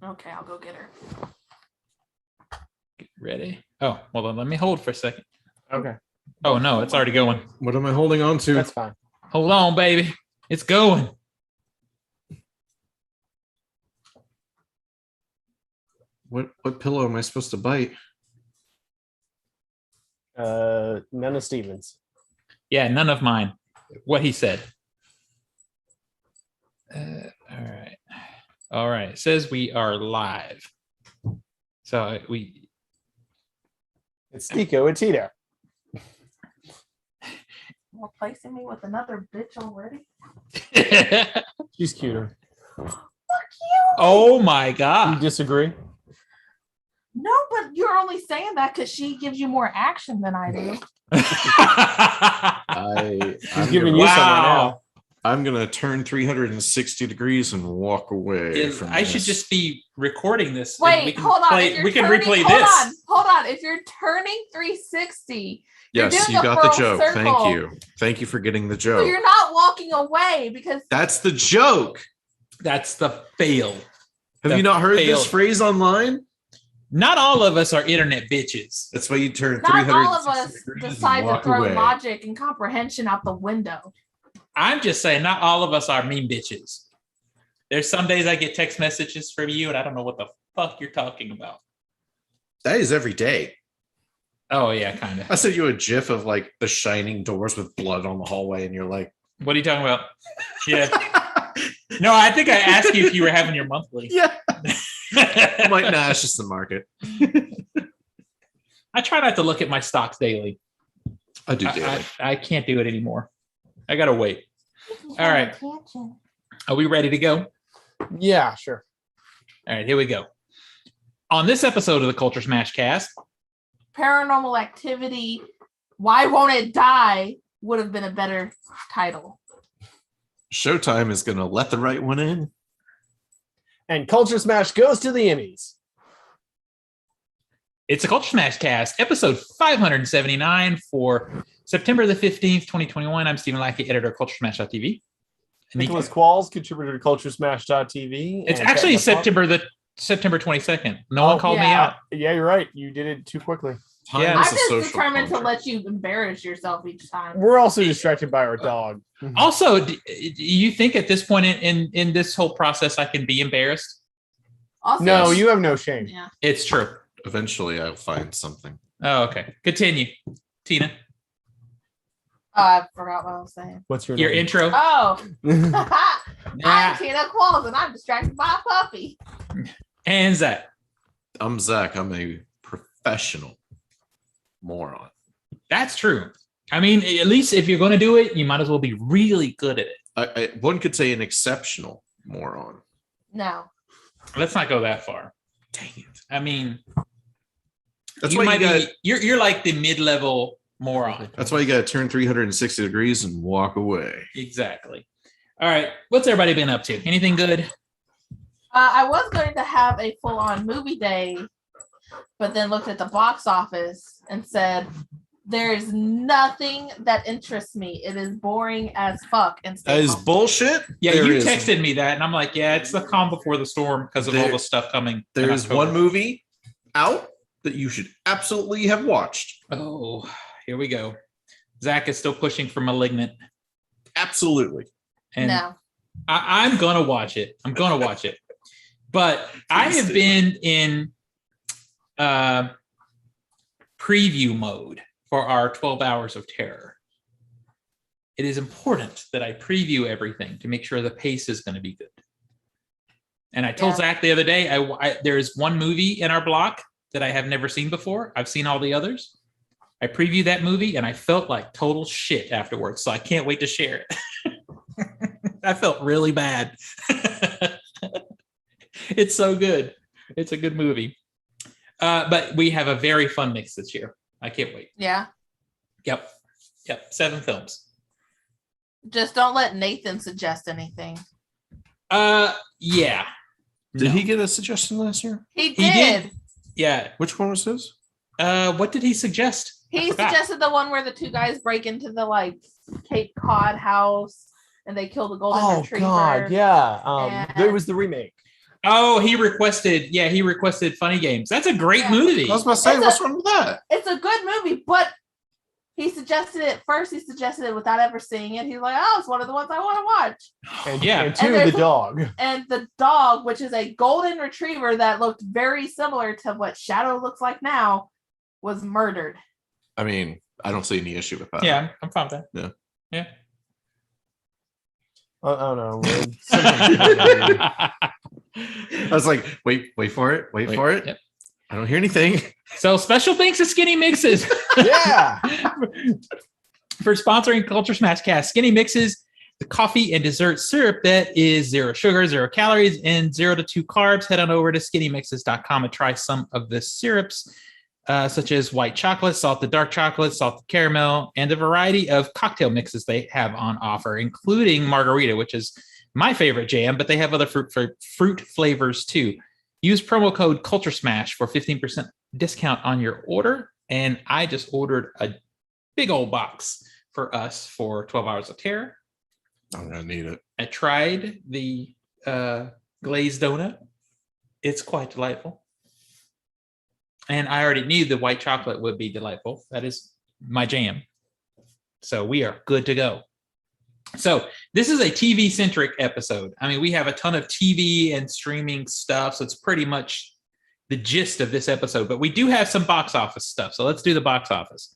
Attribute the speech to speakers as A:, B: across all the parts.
A: Okay, I'll go get her.
B: Get ready. Oh, well then let me hold for a second.
C: Okay.
B: Oh no, it's already going.
D: What am I holding on to?
C: That's fine.
B: Hold on, baby. It's going.
D: What pillow am I supposed to bite?
C: None of Stevens.
B: Yeah, none of mine. What he said. All right. It says we are live. So
C: It's Tico and Tito.
A: Replacing me with another bitch already?
C: She's cuter.
A: Fuck you!
B: Oh my
C: You
B: God.
C: disagree?
A: No, but you're only saying that because she gives you more action than I do.
C: She's giving you some right now.
D: I'm gonna turn 360 degrees and walk away.
B: I should just be recording this.
A: Wait, hold on.
B: We can replay this.
A: Hold on. If you're turning 360,
D: Yes, you got the joke. Thank you for getting the
A: so
D: joke.
A: you're not walking away because
D: That's the joke.
B: That's the fail.
D: Have you not heard this phrase online?
B: Not all of us are internet bitches.
D: That's why you turn
A: not
D: 360
A: all of us
D: degrees and
A: decide to
D: walk
A: throw
D: away.
A: logic and comprehension out the window.
B: I'm just saying, not all of us are mean bitches. There's some days I get text messages from you and I don't know what the fuck you're talking about.
D: That is every day.
B: Oh yeah, kind
D: I
B: of.
D: sent you a gif of like the shining doors with blood on the hallway, and you're like,
B: What are you talking about? Yeah. No, I think I asked you if you were having your monthly.
D: yeah. I'm like, nah, it's just the market.
B: I try not to look at my stocks daily.
D: I do daily.
B: I can't do it anymore. I gotta wait. All right. Are we ready to go?
C: Yeah, sure.
B: All right, here we go. On this episode of the Culturesmash CAST,
A: Paranormal Activity, Why Won't It Die would have been a better title.
D: Showtime is gonna let the right one in.
C: And Culturesmash goes to the Emmys.
B: it's a Culturesmash CAST, episode 579 for September the 15th, 2021. I'm Stephen Lackey, editor of Culturesmash.tv.
C: Nicholas Qualls, contributor to Culturesmash.tv.
B: It's actually September 22nd. No one called me out.
C: Yeah, you're right. You did it too quickly.
B: Yeah,
A: I'm just determined to let you embarrass yourself each time.
C: We're also distracted by our dog.
B: Also, do you think at this point in this whole process I can be embarrassed?
A: Also,
C: No, you have no shame.
A: Yeah.
B: It's true.
D: Eventually, I'll find something.
B: Oh, okay. Continue. Tina,
A: I forgot what I was saying.
C: What's your
B: your
C: name?
B: intro.
A: Oh,
B: Nah.
A: I'm Tina Qualls and I'm distracted by a puppy.
B: And Zach.
D: I'm Zach. I'm a professional moron.
B: That's true. I mean, at least if you're going to do it, you might as well be really good at it.
D: One could say an exceptional moron.
A: No.
B: Let's not go that far.
D: Dang it.
B: I mean,
D: That's
B: you
D: why
B: might
D: you got.
B: be. You're like the mid-level moron.
D: That's why you got to turn 360 degrees and walk away.
B: Exactly. All right. What's everybody been up to? Anything good?
A: I was going to have a full-on movie day, but then looked at the box office and said, there's nothing that interests me. It is boring as fuck. And
D: That is bullshit.
B: Yeah,
D: There
B: you
D: is-
B: texted me that, and I'm like, yeah, it's the calm before the storm because of all
D: There-
B: the stuff coming.
D: There
B: in
D: is
B: October.
D: one movie out that you should absolutely have watched.
B: Oh, here we go. Zach is still pushing for Malignant,
D: Absolutely.
B: and
A: no.
B: I'm gonna watch it. I'm gonna watch it, but I have
D: do.
B: been in preview mode for our 12 Hours of Terror. It is important that I preview everything to make sure the pace is going to be good. And I told
A: Yeah.
B: Zach the other day, there is one movie in our block that I have never seen before. I've seen all the others. I previewed that movie and I felt like total shit afterwards. So I can't wait to share it. I felt really bad. It's so good. It's a good movie. But we have a very fun mix this year. I can't wait.
A: Yeah.
B: Yep. 7 films.
A: Just don't let Nathan suggest anything.
B: Yeah.
D: Did
B: No.
D: he get a suggestion last year?
A: He
B: He
A: did.
B: did. Yeah.
D: Which one was his?
B: What did he suggest? I
A: He
B: forgot.
A: suggested the one where the two guys break into the Cape Cod house and they kill the golden
C: Oh
A: retriever.
C: God, yeah. It
A: And-
C: was the remake.
B: Oh, he requested Funny Games. That's a great movie.
D: I was about to say, what's wrong with that?
A: It's a good movie, but he suggested it first. He suggested it without ever seeing it. He's like, "Oh, it's one of the ones I want to watch."
C: And,
B: Yeah.
C: and two,
A: And
C: the dog.
A: And the dog, which is a golden retriever that looked very similar to what Shadow looks like now, was murdered.
D: I mean, I don't see any issue with that.
B: Yeah, I'm fine with that. Yeah.
C: Oh no.
D: I was like, wait for it. Wait for it.
B: Yep.
D: I don't hear anything.
B: So special thanks to Skinny Mixes.
C: Yeah.
B: For sponsoring Culture Smash Cast. Skinny Mixes, the coffee and dessert syrup that is 0 sugar, 0 calories, and 0 to 2 carbs. Head on over to skinnymixes.com and try some of the syrups, such as white chocolate, salted dark chocolate, salted caramel, and a variety of cocktail mixes they have on offer, including margarita, which is my favorite jam, but they have other fruit flavors too. Use promo code Culturesmash for 15% discount on your order. And I just ordered a big old box for us for 12 Hours of Terror.
D: I'm gonna need it.
B: I tried the glazed donut. It's quite delightful. And I already knew the white chocolate would be delightful. That is my jam. So we are good to go. So this is a TV-centric episode. I mean, we have a ton of TV and streaming stuff, so it's pretty much the gist of this episode. But we do have some box office stuff, so let's do the box office.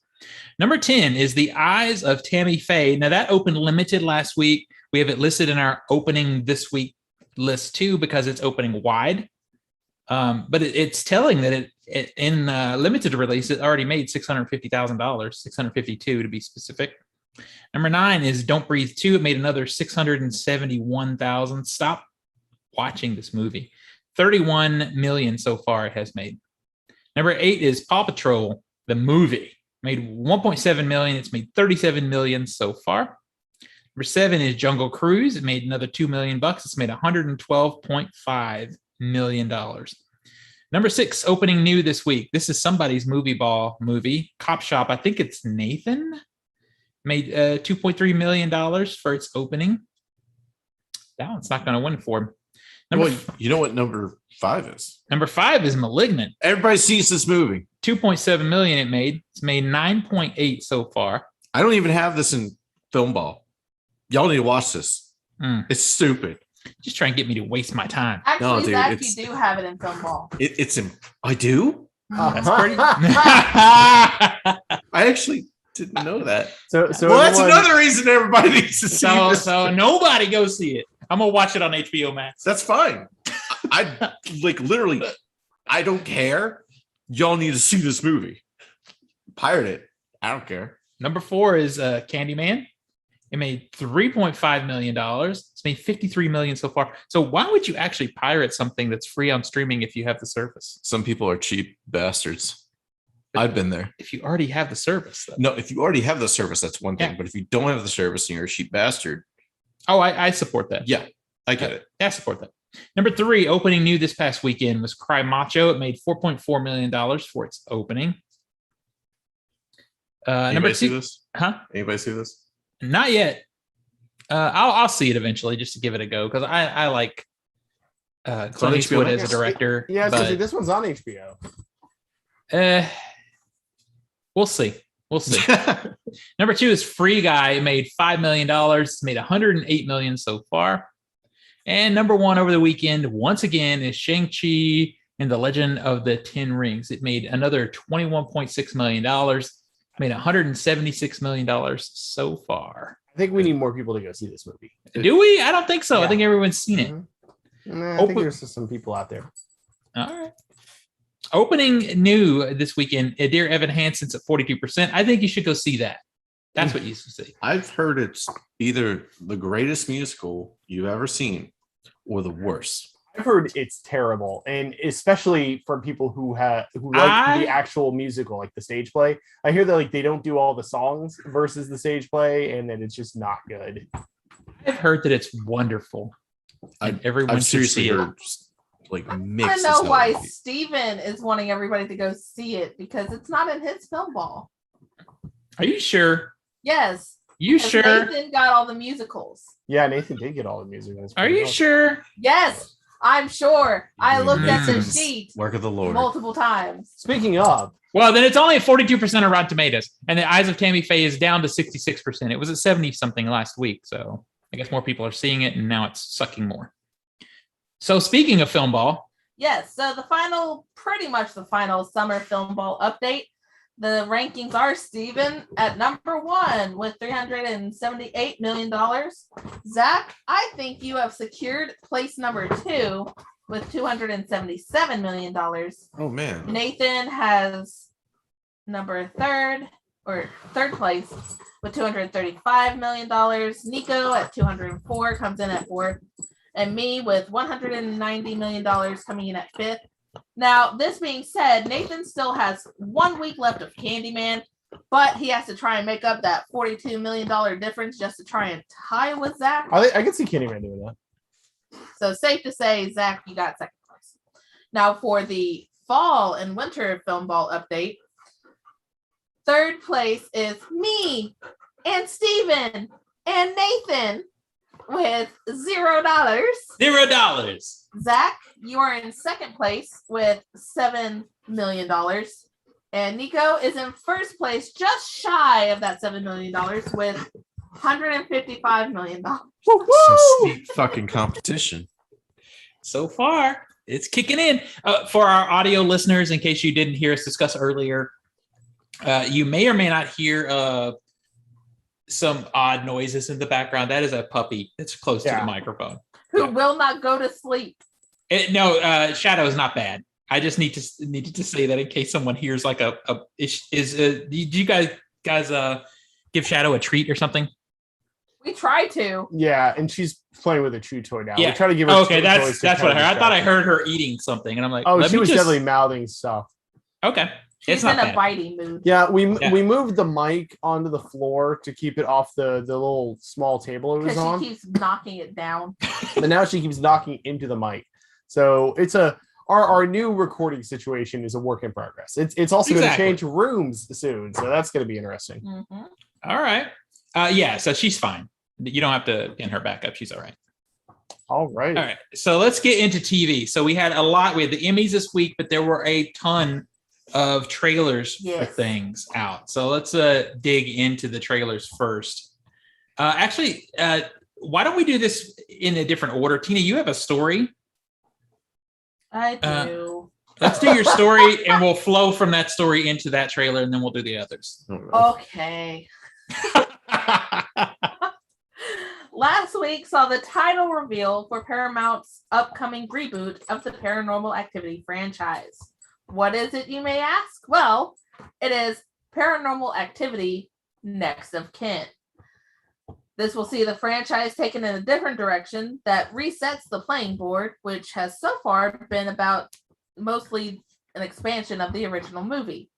B: Number 10 is The Eyes of Tammy Faye. Now, that opened limited last week. We have it listed in our opening this week list, too, because it's opening wide. But it's telling that it in limited release, it already made $650,000, $652 to be specific. Number 9 is Don't Breathe 2. It made another $671,000. Stop watching this movie. 31 million so far it has made. Number 8 is Paw Patrol, the movie. Made 1.7 million. It's made 37 million so far. Number 7 is Jungle Cruise. It made another $2 million. It's made $112.5 million. Number 6, opening new this week. This is somebody's movie ball movie. Cop Shop. I think it's Nathan. Made $2.3 million for its opening. That one's not going to win for him.
D: You know what number 5 is?
B: Number 5 is Malignant.
D: Everybody sees this movie.
B: 2.7 million it made. It's made 9.8 so far.
D: I don't even have this in film ball. Y'all need to watch this. It's stupid.
B: Just try and get me to waste my time.
A: Actually,
D: No, dude,
A: Zach, you do have it in film ball.
D: It's in. I do.
B: That's pretty.
D: I actually didn't know that.
C: So
D: Well, that's
C: everyone-
D: another reason everybody needs to see this.
B: So nobody go see it. I'm gonna watch it on HBO Max.
D: That's fine. I like literally. I don't care. Y'all need to see this movie. Pirate it. I don't care.
B: Number 4 is Candyman. It made $3.5 million. It's made $53 million so far. So why would you actually pirate something that's free on streaming if you have the service?
D: Some people are cheap bastards. I've been there.
B: If you already have the service, though.
D: No, if you already have the service, that's one thing.
B: Yeah.
D: But if you don't have the service and you're a cheap bastard,
B: Oh, I support that.
D: yeah, I get it.
B: Yeah, I support that. Number 3, opening new this past weekend was Cry Macho. It made $4.4 million for its opening. Number
D: Anybody see
B: 2,
D: this?
B: huh?
D: Anybody see this?
B: Not yet. I'll see it eventually just to give it a go because I like
D: on
B: Clint
D: HBO
B: Eastwood
D: Max?
B: as a director.
C: Yeah, I was gonna say,
B: but,
C: this one's on HBO.
B: we'll see. We'll see. Number 2 is Free Guy. It made $5 million. It's made $108 million so far. And number 1 over the weekend, once again, is Shang-Chi and the Legend of the Ten Rings. It made another $21.6 million. Made $176 million so far.
C: I think we need more people to go see this movie.
B: Do we? I don't think so.
C: Yeah.
B: I think everyone's seen it.
C: Nah, I think there's just some people out there.
B: All right. Opening new this weekend, Dear Evan Hansen's at 42%. I think you should go see that. That's what you should see.
D: I've heard it's either the greatest musical you've ever seen or the worst.
C: I've heard it's terrible, and especially from people who like the actual musical, like the stage play. I hear that like they don't do all the songs versus the stage play, and that it's just not good.
B: I've heard that it's wonderful. And everyone
D: I've
B: should
D: seriously
B: see it.
D: heard like mixed.
A: I know why Steven is wanting everybody to go see it because it's not in his film ball.
B: Are you sure?
A: Yes.
B: You
A: 'cause
B: sure?
A: Nathan got all the musicals.
C: Yeah, Nathan did get all the music.
B: Are you sure?
A: Yes. I'm sure. I looked at the
D: Nathan's
A: sheet
D: Work of the Lord.
A: multiple times.
C: Speaking of,
B: Well, then it's only at 42% of Rotten Tomatoes, and The Eyes of Tammy Faye is down to 66%. It was at 70-something last week, so I guess more people are seeing it, and now it's sucking more. So speaking of Film Ball,
A: Yes, so pretty much the final summer film ball update. The rankings are Steven at number 1 with $378 million. Zach, I think you have secured place number 2 with $277 million.
D: Oh man.
A: Nathan has third place with $235 million. Nico at 204 comes in at 4th. And me with $190 million coming in at 5th. Now, this being said, Nathan still has 1 week left of Candyman, but he has to try and make up that $42 million difference just to try and tie with Zach.
C: I can see Candyman doing that.
A: So safe to say, Zach, you got 2nd place. Now, for the fall and winter film ball update, 3rd place is me and Steven and Nathan with $0.
B: $0.
A: Zach, you are in 2nd place with $7 million. And Nico is in 1st place, just shy of that $7 million with $155 million.
D: Some steep fucking competition.
B: So far, it's kicking in. For our audio listeners, in case you didn't hear us discuss earlier, you may or may not hear some odd noises in the background. That is a puppy that's close to the microphone.
A: Who will not go to sleep.
B: Shadow is not bad. I just needed to say that in case someone hears like do you guys give Shadow a treat or something?
A: We try to.
C: Yeah, and she's playing with a chew toy now.
B: Yeah.
C: We try to give her
B: Okay,
C: toys
B: that's
C: to
B: what I heard. I thought I
C: distract
B: heard her eating something, and I'm like,
C: her. She was definitely mouthing stuff.
B: Okay.
A: She's
B: It's not
A: in a
B: bad.
A: biting mood.
C: Yeah, we moved the mic onto the floor to keep it off the little small table it was
A: Because
C: on.
A: she keeps knocking it down.
C: But now she keeps knocking into the mic. So it's our new recording situation is a work in progress. It's also going to change rooms soon, so that's going to be interesting.
A: Mm-hmm.
B: All right. So she's fine. You don't have to pin her back up. She's all right.
C: All right.
B: All right. So let's get into TV. So we had a lot. We had the Emmys this week, but there were a ton of trailers for things out. So let's dig into the trailers first. Why don't we do this in a different order? Tina, you have a story.
A: I do.
B: Let's do your story, and we'll flow from that story into that trailer, and then we'll do the others.
A: Okay. Last week saw the title reveal for Paramount's upcoming reboot of the Paranormal Activity franchise. What is it, you may ask? Well, it is Paranormal Activity Next of Kin. This will see the franchise taken in a different direction that resets the playing board, which has so far been about mostly an expansion of the original movie.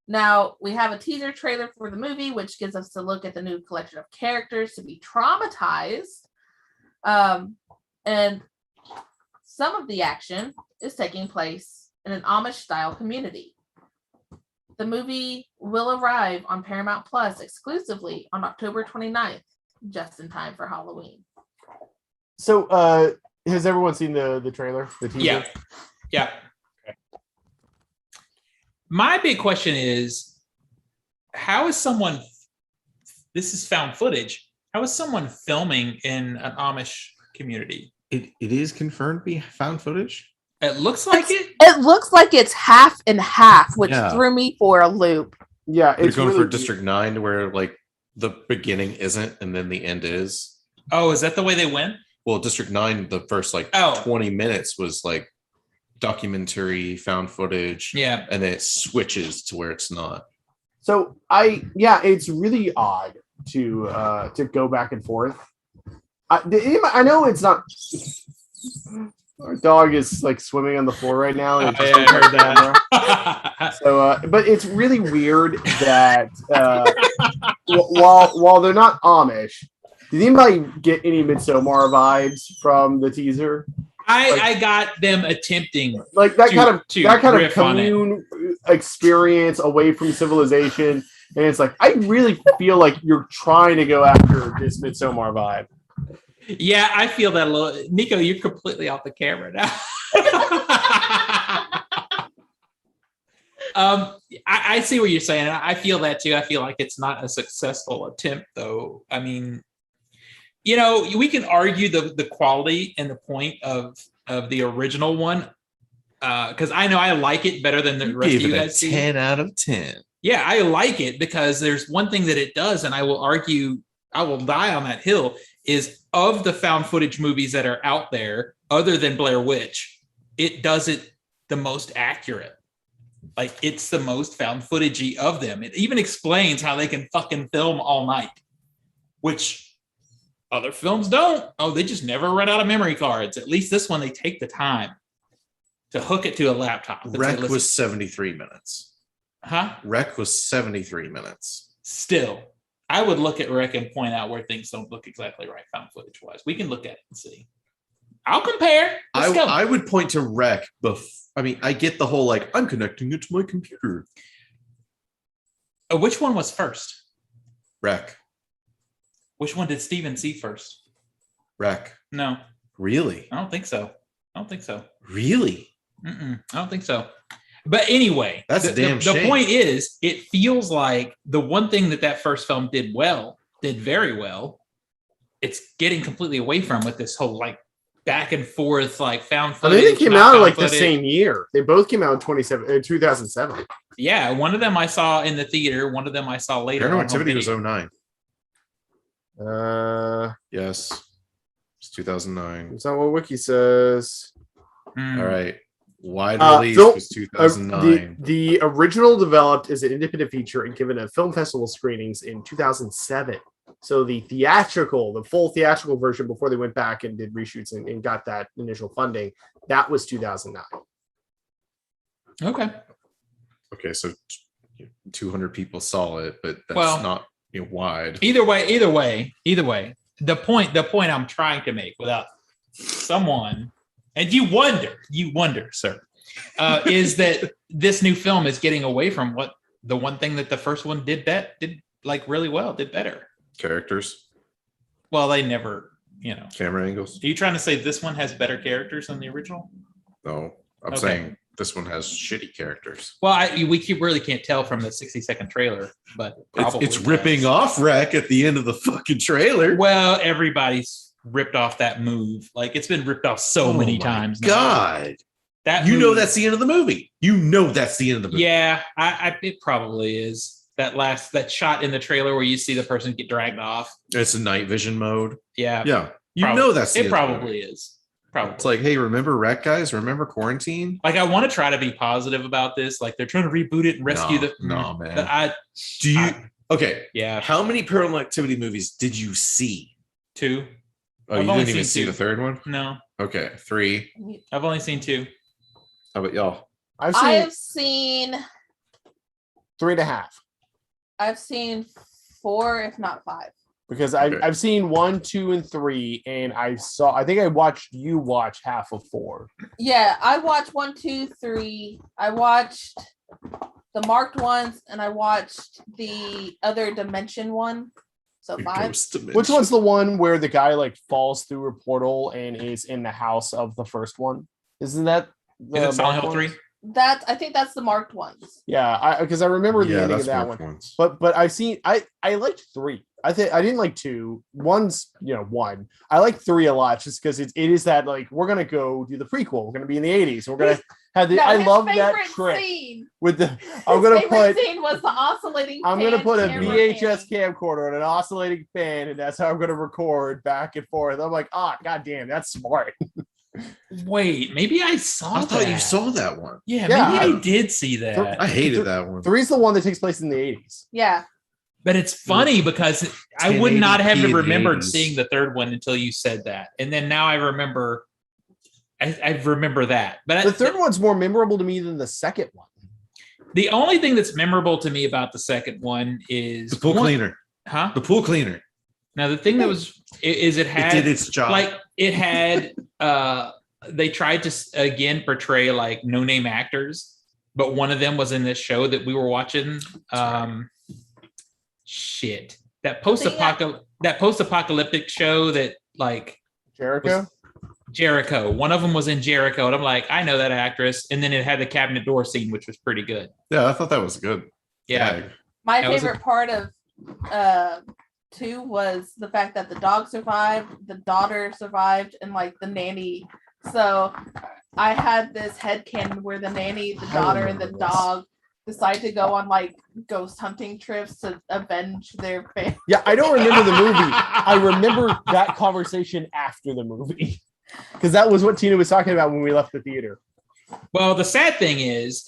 A: Now, we have a teaser trailer for the movie, which gives us a look at the new collection of characters to be traumatized. And some of the action is taking place in an Amish-style community. The movie will arrive on Paramount Plus exclusively on October 29th, just in time for Halloween.
C: So, has everyone seen the trailer? The teaser?
B: Yeah. Okay. My big question is, how is someone? This is found footage. How is someone filming in an Amish community?
D: It is confirmed to be found footage.
B: It looks like it.
A: It looks like it's half and half, which threw me for a loop.
C: Yeah,
D: it's going for District 9, where like the beginning isn't and then the end is.
B: Oh, is that the way they went?
D: Well, District 9, the first 20 minutes was like documentary found footage.
B: Yeah.
D: And then it switches to where it's not.
C: So it's really odd to go back and forth. I know it's not. Our dog is like swimming on the floor right now. And
B: I heard that.
C: So, but it's really weird that while they're not Amish, did anybody get any Midsommar vibes from the teaser?
B: I got them attempting
C: like that kind of commune experience away from civilization, and it's like I really feel like you're trying to go after this Midsommar vibe.
B: Yeah, I feel that a little. Nico, you're completely off the camera now. I see what you're saying. I feel that too. I feel like it's not a successful attempt, though. I mean, we can argue the quality and the point of the original one, because I know I like it better than the rest of you guys.
D: 10 out of 10.
B: Yeah, I like it because there's one thing that it does, and I will argue, I will die on that hill, is of the found footage movies that are out there, other than Blair Witch, it does it the most accurate. Like, it's the most found footagey of them. It even explains how they can fucking film all night, which other films don't. Oh, they just never run out of memory cards. At least this one, they take the time to hook it to a laptop.
D: Rec was 73 minutes.
B: Huh?
D: Rec was 73 minutes.
B: Still, I would look at Rec and point out where things don't look exactly right found footage wise. We can look at it and see. I'll compare.
D: I would point to Rec. I mean, I get the whole, like, I'm connecting it to my computer.
B: Which one was first?
D: Rec.
B: Which one did Steven see first?
D: Rec.
B: No.
D: Really?
B: I don't think so.
D: Really?
B: I don't think so. But anyway,
D: that's a damn shame.
B: The point is, it feels like the one thing that first film did very well, it's getting completely away from with this whole, like, back and forth, like, found footage.
C: I think they came out like the same year. They both came out in 2007.
B: Yeah, one of them I saw in the theater. One of them I saw later.
D: Paranormal Activity was 09. Yes, it's 2009.
C: That's not what Wiki says.
D: All right. Wide release was 2009.
C: The original developed as an independent feature and given a film festival screenings in 2007. So the full theatrical version before they went back and did reshoots and got that initial funding, that was 2009.
B: Okay,
D: so 200 people saw it, but that's not wide.
B: Either way. The point I'm trying to make without someone, and you wonder, sir, is that this new film is getting away from what the one thing that the first one did like really well, did better.
D: Characters.
B: Well, they never,
D: Camera angles.
B: Are you trying to say this one has better characters than the original?
D: No, I'm saying this one has shitty characters.
B: Well, we really can't tell from the 60-second trailer, but
D: it's ripping off Rec at the end of the fucking trailer.
B: Well, everybody's ripped off that move. Like, it's been ripped off so many times.
D: God, that's the end of the movie. Yeah,
B: it probably is. That shot in the trailer where you see the person get dragged off.
D: It's a night vision mode.
B: Yeah.
D: That's the
B: it probably is. Probably.
D: It's like, hey, remember Rec, guys? Remember quarantine?
B: Like, I want to try to be positive about this. Like, they're trying to reboot it and rescue
D: No, man. Okay.
B: Yeah.
D: How many Paranormal Activity movies did you see?
B: 2.
D: Oh, you didn't even see the third one?
B: No.
D: Okay, 3.
B: I've only seen 2.
D: How about y'all?
A: I have seen
C: 3.5.
A: I've seen 4, if not 5.
C: Because I've seen 1, 2, and 3, and I think I watched you watch half of 4.
A: Yeah, I watched 1, 2, 3. I watched the marked ones, and I watched the other dimension one. So 5.
C: Which one's the one where the guy like falls through a portal and is in the house of the first one? Isn't that
B: the Silent Hill 3?
A: I think that's the marked ones.
C: Yeah, because I remember the ending of that one.
D: Ones.
C: But I've seen I liked 3. I didn't like 2. 1's 1. I like 3 a lot just because it is that, like, we're gonna go do the prequel. We're gonna be in the 80s. We're gonna have the. I love that trick
A: scene.
C: With the.
A: Scene was the oscillating.
C: I'm gonna put a VHS camcorder and an oscillating fan, and that's how I'm gonna record back and forth. I'm like, goddamn, that's smart.
B: Wait, maybe I saw.
D: I thought you saw that one.
B: Yeah, maybe I did see that.
D: I hated that one.
C: 3's the one that takes place in the 80s.
A: Yeah.
B: But it's funny because I would not have remembered seeing the third one until you said that. And then now I remember I remember that. But
C: the third one's more memorable to me than the second one.
B: The only thing that's memorable to me about the second one is
D: the pool cleaner.
B: Huh?
D: The pool cleaner.
B: Now the thing that it
D: did its job.
B: Like, it had they tried to again portray like no-name actors, but one of them was in this show that we were watching. That post-apocalyptic show that, like,
C: Jericho.
B: Jericho. One of them was in Jericho, and I'm like, I know that actress. And then it had the cabinet door scene, which was pretty good.
D: Yeah, I thought that was good.
B: Yeah.
A: My
B: That was
A: favorite part of 2 was the fact that the dog survived, the daughter survived, and like the nanny. So I had this headcanon where the nanny, the daughter, and the dog decide to go on like ghost hunting trips to avenge their family.
C: Yeah, I don't remember the movie. I remember that conversation after the movie. Because that was what Tina was talking about when we left the theater.
B: Well, the sad thing is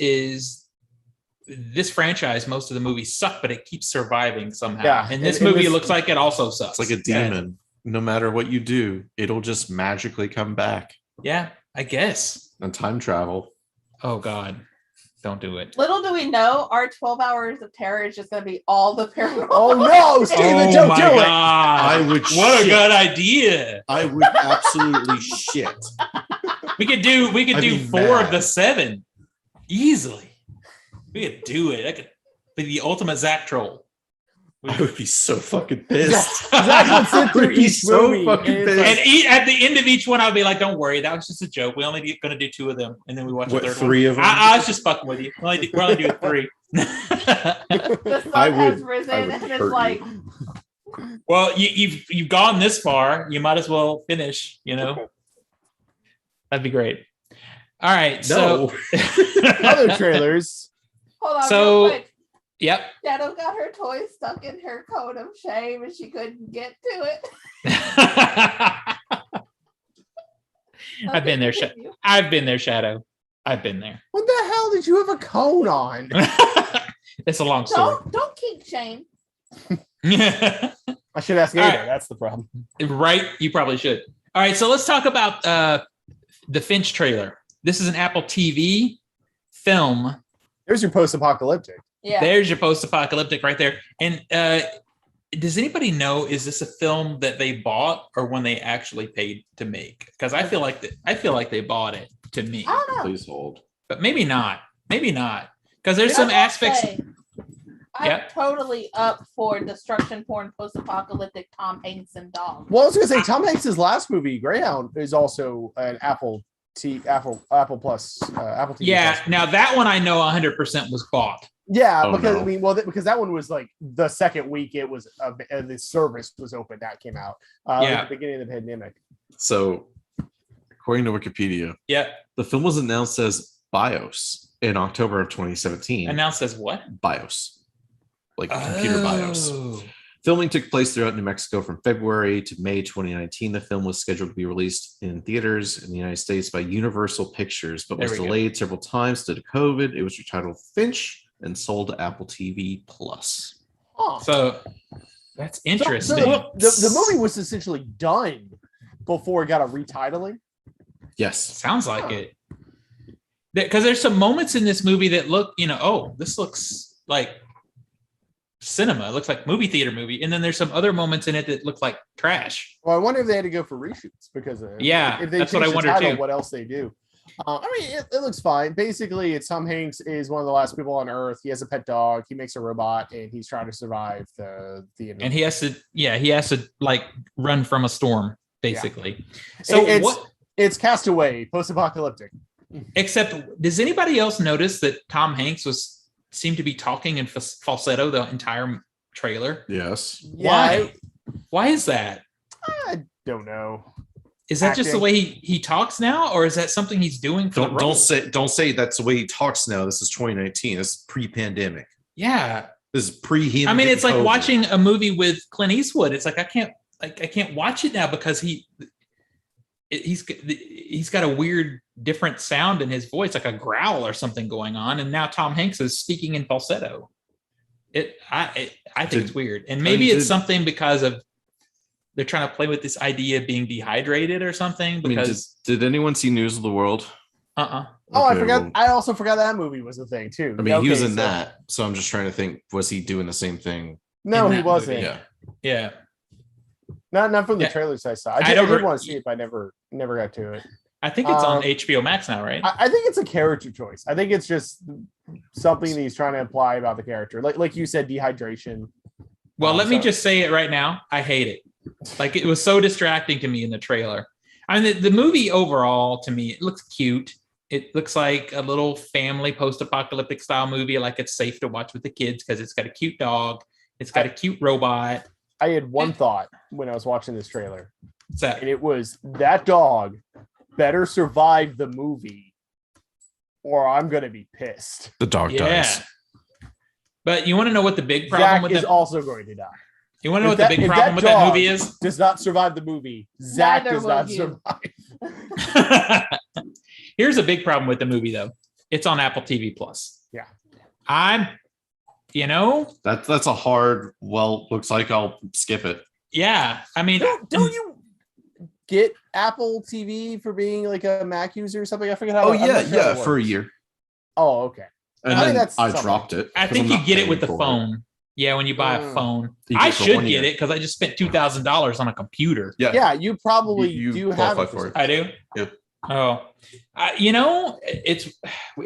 B: this franchise, most of the movies suck, but it keeps surviving somehow.
C: Yeah,
B: and this movie looks like it also sucks.
D: It's like a demon. No matter what you do, it'll just magically come back.
B: Yeah, I guess.
D: And time travel.
B: Oh God, don't do it.
A: Little do we know, our 12 hours of terror is just going to be all the paranormal.
C: Oh no, Steven, don't
B: my
C: do it.
B: God.
D: I would
B: What
D: shit.
B: a good idea.
D: I would absolutely shit.
B: We could do
D: I'd be
B: 4
D: mad.
B: of the 7 easily. We could do it. That could be the ultimate Zach troll.
D: I would be so fucking pissed.
C: Zach would sit through
D: I would be
C: each
D: so
C: movie
D: fucking
C: and it's
D: pissed.
B: And at the end of each one, I'll be like, "Don't worry, that was just a joke. We only going to do 2 of them, and then we watch
D: What,
B: the third
D: 3
B: one."
D: of them?
B: I was just fucking with you. We're only doing 3.
A: The sun
D: I
A: has
D: would
A: risen, and
D: hurt
A: it's
D: you.
A: like,
B: Well, you've gone this far. You might as well finish. You know, that'd be great. All right,
D: No.
C: Other trailers.
A: hold on,
B: So-
A: real quick.
B: Yep.
A: Shadow got her toy stuck in her coat of shame, and she couldn't get to it.
B: I've been there.
A: Continue.
B: I've been there, Shadow. I've been there.
C: What the hell did you have a cone on?
B: It's a long story.
A: Don't kink shame.
C: I should ask
B: All
C: Ada.
B: right.
C: That's the problem.
B: Right? You probably should. All right, so let's talk about the Finch trailer. This is an Apple TV film.
C: There's your post-apocalyptic.
A: Yeah.
B: There's your post-apocalyptic right there. And does anybody know, is this a film that they bought or one they actually paid to make? Because I feel like they bought it to me,
A: I don't know.
D: Please hold.
B: but maybe not. Maybe not. Because there's
A: I
B: some
A: will
B: aspects.
A: say, I'm
B: Yeah.
A: totally up for destruction porn, post-apocalyptic Tom Hanks and dog.
C: Well, I was gonna say Tom Hanks' last movie, Greyhound, is also an Apple Plus Apple TV.
B: Yeah.
C: Plus.
B: Now that one I know 100% was bought.
C: Yeah,
D: Oh,
C: because
D: no.
C: I mean, well, because that one was like the second week it was the service was open that came out.
B: Yeah.
C: At the beginning of the pandemic.
D: So, according to Wikipedia,
B: Yeah.
D: the film was announced as BIOS in October of 2017.
B: Announced as what?
D: BIOS, like computer BIOS.
B: Oh.
D: Filming took place throughout New Mexico from February to May 2019. The film was scheduled to be released in theaters in the United States by Universal Pictures, but was
B: There we go.
D: delayed several times due to COVID. It was retitled Finch and sold to Apple TV Plus.
C: Huh.
B: So that's
C: So
B: interesting.
C: the movie was essentially done before it got a retitling.
D: Yes.
B: Sounds like it. Because there's some moments in this movie that look, this looks like cinema. It looks like movie theater movie. And then there's some other moments in it that look like trash.
C: Well, I wonder if they had to go for reshoots because
B: Yeah,
C: if they
B: that's what
C: change
B: I
C: the
B: wonder
C: title,
B: too.
C: what else they do? I mean, it looks fine. Basically, it's Tom Hanks is one of the last people on Earth. He has a pet dog. He makes a robot, and he's trying to survive the.
B: And he has to like run from a storm, basically. So
C: it's,
B: what?
C: It's Castaway, post-apocalyptic.
B: Except, does anybody else notice that Tom Hanks seemed to be talking in falsetto the entire trailer?
D: Yes.
C: Yeah,
B: Why is that?
C: I don't know.
B: Is that just the
C: Acting.
B: way he talks now, or is that something he's doing for the role?
D: Don't say that's the way he talks now. This is 2019. This is pre-pandemic.
B: Yeah,
D: This is pre-him.
B: I mean, it's like
D: getting COVID.
B: watching a movie with Clint Eastwood. It's like I can't watch it now because he's got a weird different sound in his voice, like a growl or something going on, and now Tom Hanks is speaking in falsetto. I think it's weird, and maybe it's something because of they're trying to play with this idea of being dehydrated or something.
D: I mean,
B: Because
D: did anyone see News of the World?
C: Oh, I
D: Okay,
C: forgot.
D: well-
C: I also forgot that movie was a thing too.
D: I mean, he was
C: Okay,
D: in
C: so-
D: that, so I'm just trying to think: was he doing the same thing?
C: No,
B: in
C: he
B: that
C: wasn't.
B: movie.
D: Yeah.
B: yeah,
C: Not from the
B: Yeah.
C: trailers I saw.
B: I
C: I
B: don't
C: did
B: re-
C: want to see it, but I never got to it.
B: I think it's on
C: Um,
B: HBO Max now, right?
C: I think it's a character choice. I think it's just something that he's trying to apply about the character, like you said, dehydration.
B: Well, let me
C: so-
B: just say it right now. I hate it. Like, it was so distracting to me in the trailer. I mean, the movie overall, to me, it looks cute. It looks like a little family post-apocalyptic style movie. Like it's safe to watch with the kids because it's got a cute dog. It's got a cute robot.
C: I had one thought when I was watching this trailer.
B: What's that?
C: And it was that dog better survive the movie or I'm going to be pissed.
D: The dog dies.
B: But you want to know what the big problem
C: Zach
B: with
C: is
B: that?
C: also going to die.
B: You want to know what the big problem with that movie is?
C: Does not survive the movie. Zach
A: Neither
C: does
A: will
C: not
A: you.
C: survive.
B: Here's a big problem with the movie, though. It's on Apple TV Plus.
C: Yeah.
D: That's a hard. Well, looks like I'll skip it.
B: Yeah. I mean,
C: Don't you get Apple TV for being like a Mac user or something? I forget how.
D: Oh
C: I'm not
D: yeah,
C: sure
D: yeah,
C: how it
D: for a
C: works.
D: year,
C: Oh, okay.
D: and
C: I mean,
D: then
C: that's
D: I
C: something.
D: dropped it.
B: I
D: 'cause
B: think
D: I'm
B: you
D: not
B: get it
D: paying
B: with the
D: for it.
B: phone. Yeah, when you buy a phone.
D: You get
B: I
D: it for
B: should
D: 1
B: get
D: year.
B: it because I just spent $2,000 on a computer.
D: Yeah,
C: Yeah, you probably
D: You
C: do have
D: qualify
C: it
D: for it.
B: I do?
D: Yep.
B: Oh, it's,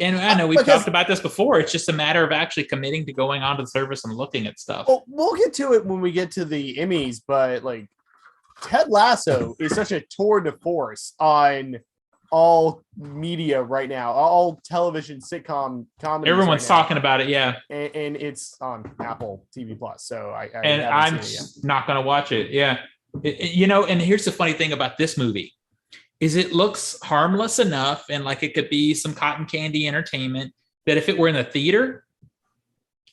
B: and I know we've
C: Because-
B: talked about this before. It's just a matter of actually committing to going onto the service and looking at stuff.
C: Well, we'll get to it when we get to the Emmys, but like Ted Lasso is such a tour de force on all media right now, all television sitcom comedy.
B: Everyone's talking about it, yeah.
C: and it's on Apple TV Plus. So I
B: And
C: haven't
B: I'm
C: seen it yet.
B: not going to watch it. Yeah. And here's the funny thing about this movie is it looks harmless enough and like it could be some cotton candy entertainment that if it were in the theater,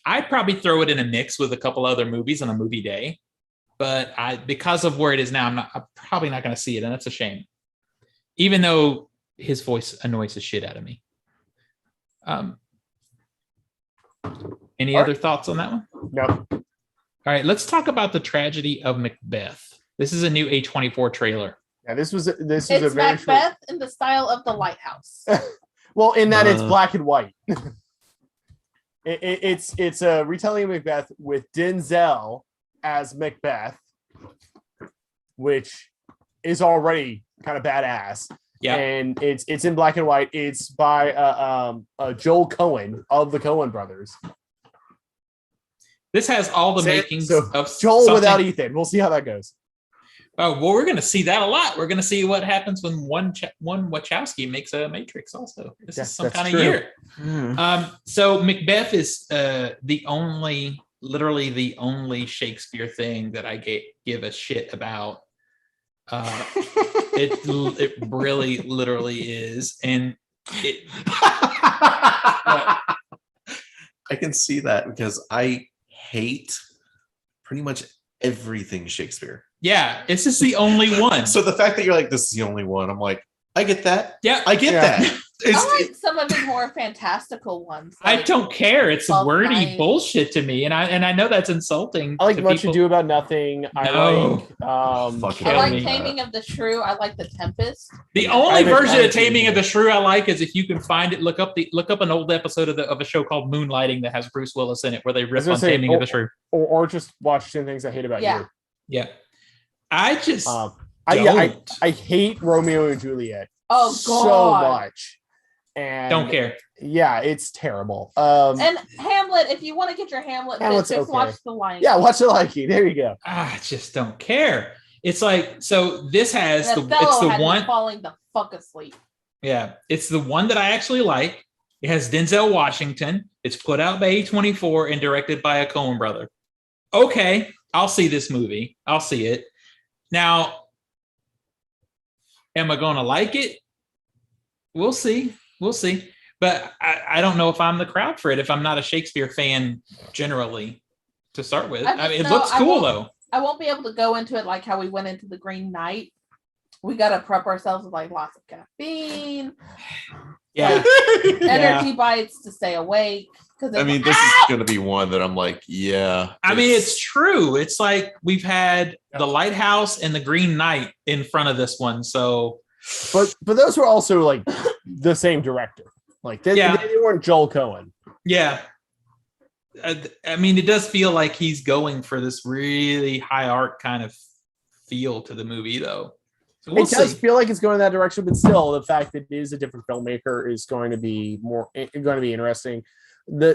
B: I'd probably throw it in a mix with a couple other movies on a movie day. But because of where it is now, I'm probably not going to see it. And that's a shame. Even though his voice annoys the shit out of me. Any other thoughts on that one?
C: No.
B: All right, let's talk about the Tragedy of Macbeth. This is a new A24 trailer.
C: Yeah, this was a
A: It's
C: very
A: Macbeth in the style of the lighthouse.
C: well, in that it's
D: Uh.
C: black and white. It's a retelling of Macbeth with Denzel as Macbeth, which is already kind of badass.
B: Yeah.
C: And it's in black and white. It's by Joel Cohen of the Coen brothers.
B: This has all the
C: So-
B: makings
C: so
B: of
C: Joel
B: something.
C: without Ethan. We'll see how that goes.
B: Oh, well, we're going to see that a lot. We're going to see what happens when one Wachowski makes a Matrix also. This is some
C: that's
B: kind
C: true.
B: of year. So Macbeth is literally the only Shakespeare thing that I give a shit about. It really literally is. And
D: I can see that because I hate pretty much everything Shakespeare.
B: yeah, it's just the only one.
D: So the fact that you're like, this is the only one, I'm like, I get that.
B: Yeah,
D: I get
C: Yeah.
D: that. It's,
A: I like some of his more fantastical ones.
B: I
A: like-
B: don't care. It's
A: Twelfth
B: wordy
A: Night.
B: bullshit to me, and I know that's insulting.
C: I like
B: to
C: Much
B: people.
C: Ado About Nothing. I
B: No.
C: like
D: Fucking
A: I
B: Kill
A: like
B: me.
A: Taming of the Shrew. I like The Tempest.
B: The
C: I
B: only
C: haven't-
B: version
C: I
B: of
C: haven't seen
B: Taming
C: it
B: of the Shrew I like is if you can find it. Look up an old episode of a show called Moonlighting that has Bruce Willis in it, where they rip
C: gonna
B: on
C: say,
B: Taming of the Shrew.
C: or just watch 10 Things I Hate About
A: Yeah.
C: You.
B: Yeah, I just
C: I
B: don't
C: hate Romeo and Juliet
A: Oh
C: so
A: God.
C: much. And
B: don't care.
C: Yeah, it's terrible.
A: And Hamlet, if you want to get your Hamlet,
C: Hamlet's
A: just
C: okay.
A: watch The Lion.
C: yeah, watch it like you. There you go.
B: I just don't care. It's like so. This has
A: That
B: it's
A: fellow
B: the
A: had me
B: one.
A: falling the fuck asleep.
B: Yeah, it's the one that I actually like. It has Denzel Washington. It's put out by A24 and directed by a Coen brother. Okay, I'll see this movie. I'll see it. Now, am I going to like it? We'll see. We'll see. But I don't know if I'm the crowd for it if I'm not a Shakespeare fan generally to start with.
A: I
B: I mean, it
A: just know
B: looks
A: I
B: cool
A: won't-
B: though.
A: I won't be able to go into it like how we went into The Green Knight. We got to prep ourselves with like lots of caffeine,
B: Yeah.
A: energy bites to stay awake. Because
D: I mean, this is going to be one that I'm like, yeah.
B: I mean, it's true. It's like we've had The Lighthouse and The Green Knight in front of this one. So
C: But those were also like the same director. Like they weren't Joel Cohen.
B: yeah. I mean, it does feel like he's going for this really high art kind of feel to the movie, though. So we'll
C: It does
B: see.
C: feel like it's going in that direction, but still, the fact that it is a different filmmaker is going to be interesting.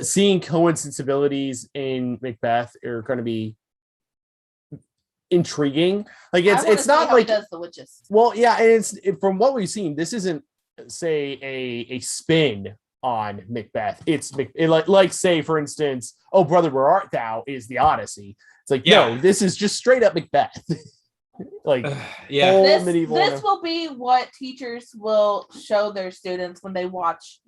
C: Seeing Cohen's sensibilities in Macbeth are going to be intriguing. Like
A: I wanna
C: it's
A: see
C: not
A: how he
C: like
A: does the witches.
C: well, yeah, and from what we've seen, this isn't say a spin on Macbeth. It's like say for instance, Oh Brother Where Art Thou is the Odyssey. It's like no, this is just straight up Macbeth. Like
B: yeah,
C: full
A: This
C: medieval.
A: will be what teachers will show their students when they watch.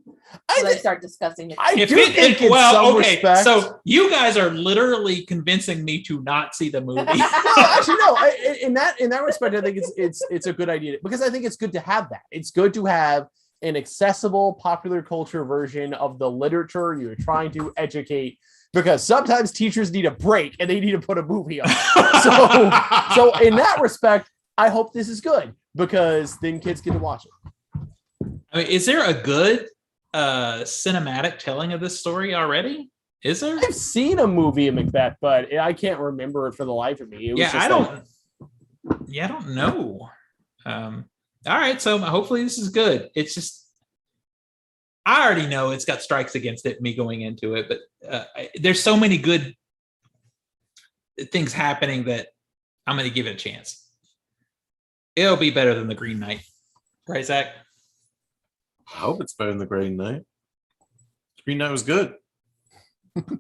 C: I
A: When they
C: thi-
A: start discussing it.
C: I do think in some respect.
B: So you guys are literally convincing me to not see the movie.
C: No, actually, no. In that respect, I think it's a good idea because I think it's good to have that. It's good to have an accessible popular culture version of the literature you're trying to educate. Because sometimes teachers need a break and they need to put a movie on. So in that respect, I hope this is good because then kids get to watch it.
B: I mean, is there a good cinematic telling of this story already? Is there?
C: I've seen a movie of Macbeth, but I can't remember it for the life of me. It was
B: Yeah,
C: just
B: I don't know. All right, so hopefully this is good. It's just I already know it's got strikes against it, me going into it, but there's so many good things happening that I'm going to give it a chance. It'll be better than The Green Knight. Right, Zach?
D: I hope it's better than The Green Knight. Green Knight was good.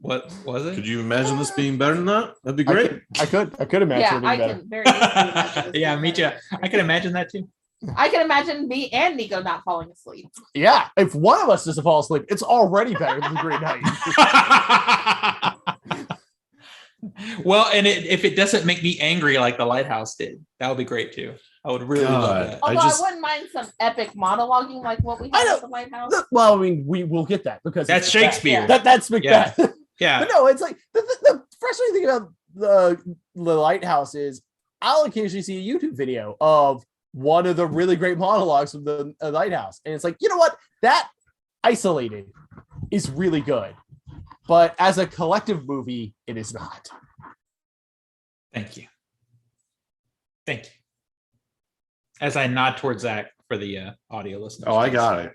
B: What was it?
D: Could you imagine this being better than that? That'd be great.
C: I could imagine
A: Yeah,
C: it being
A: I
C: better.
A: can very easily imagine this
B: Yeah,
A: being
B: me too.
A: better.
B: I can imagine that too.
A: I can imagine me and Nico not falling asleep.
C: Yeah, if one of us doesn't fall asleep, it's already better than Green Knight.
B: Well, and if it doesn't make me angry like The Lighthouse did, that would be great too. I would really love
D: God.
B: that.
A: Although I wouldn't mind some epic monologuing like what we
C: I
A: had
C: know.
A: at the White House.
C: Well, I mean, we will get that because
B: That's
C: it's Macbeth.
B: Shakespeare.
C: That's Macbeth.
B: Yeah.
C: But no, it's like the frustrating thing about the Lighthouse is I'll occasionally see a YouTube video of one of the really great monologues from the Lighthouse, and it's like, you know what, that isolated is really good, but as a collective movie, it is not.
B: Thank you. As I nod towards Zach for the audio listeners.
D: Oh, I got it.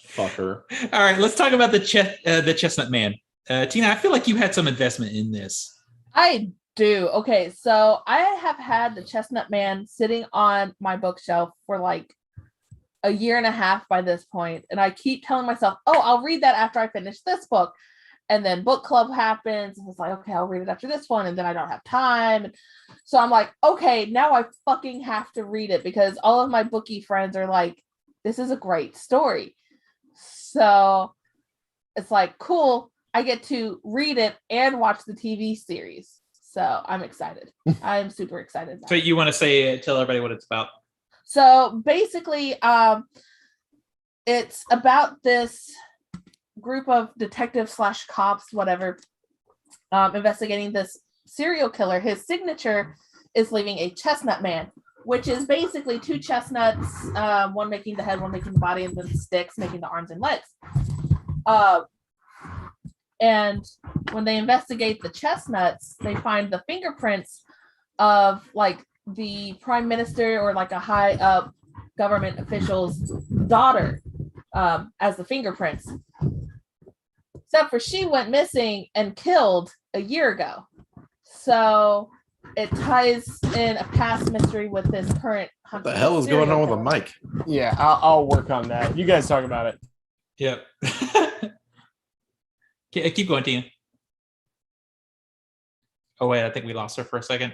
D: Fucker.
B: All right, let's talk about the Chestnut Man. Tina, I feel like you had some investment in this.
A: I do. Okay, so I have had the Chestnut Man sitting on my bookshelf for like a year and a half by this point, and I keep telling myself, "Oh, I'll read that after I finish this book." And then book club happens, and it's like, "Okay, I'll read it after this one," and then I don't have time. So I'm like, "Okay, now I fucking have to read it," because all of my bookie friends are like, "This is a great story." So it's like, cool. I get to read it and watch the TV series. So I'm excited. I'm super excited.
B: So you want to tell everybody what it's about?
A: So basically, it's about this group of detectives / cops, whatever, investigating this serial killer. His signature is leaving a chestnut man, which is basically two chestnuts, one making the head, one making the body, and then sticks making the arms and legs. And when they investigate the chestnuts, they find the fingerprints of like the prime minister or like a high up government official's daughter as the fingerprints. Except for she went missing and killed a year ago. So it ties in a past mystery with this current.
D: What the hell is going on with the mic?
C: Yeah, I'll work on that. You guys talk about it.
B: Yep. Keep going, Tina. Oh, wait, I think we lost her for a second.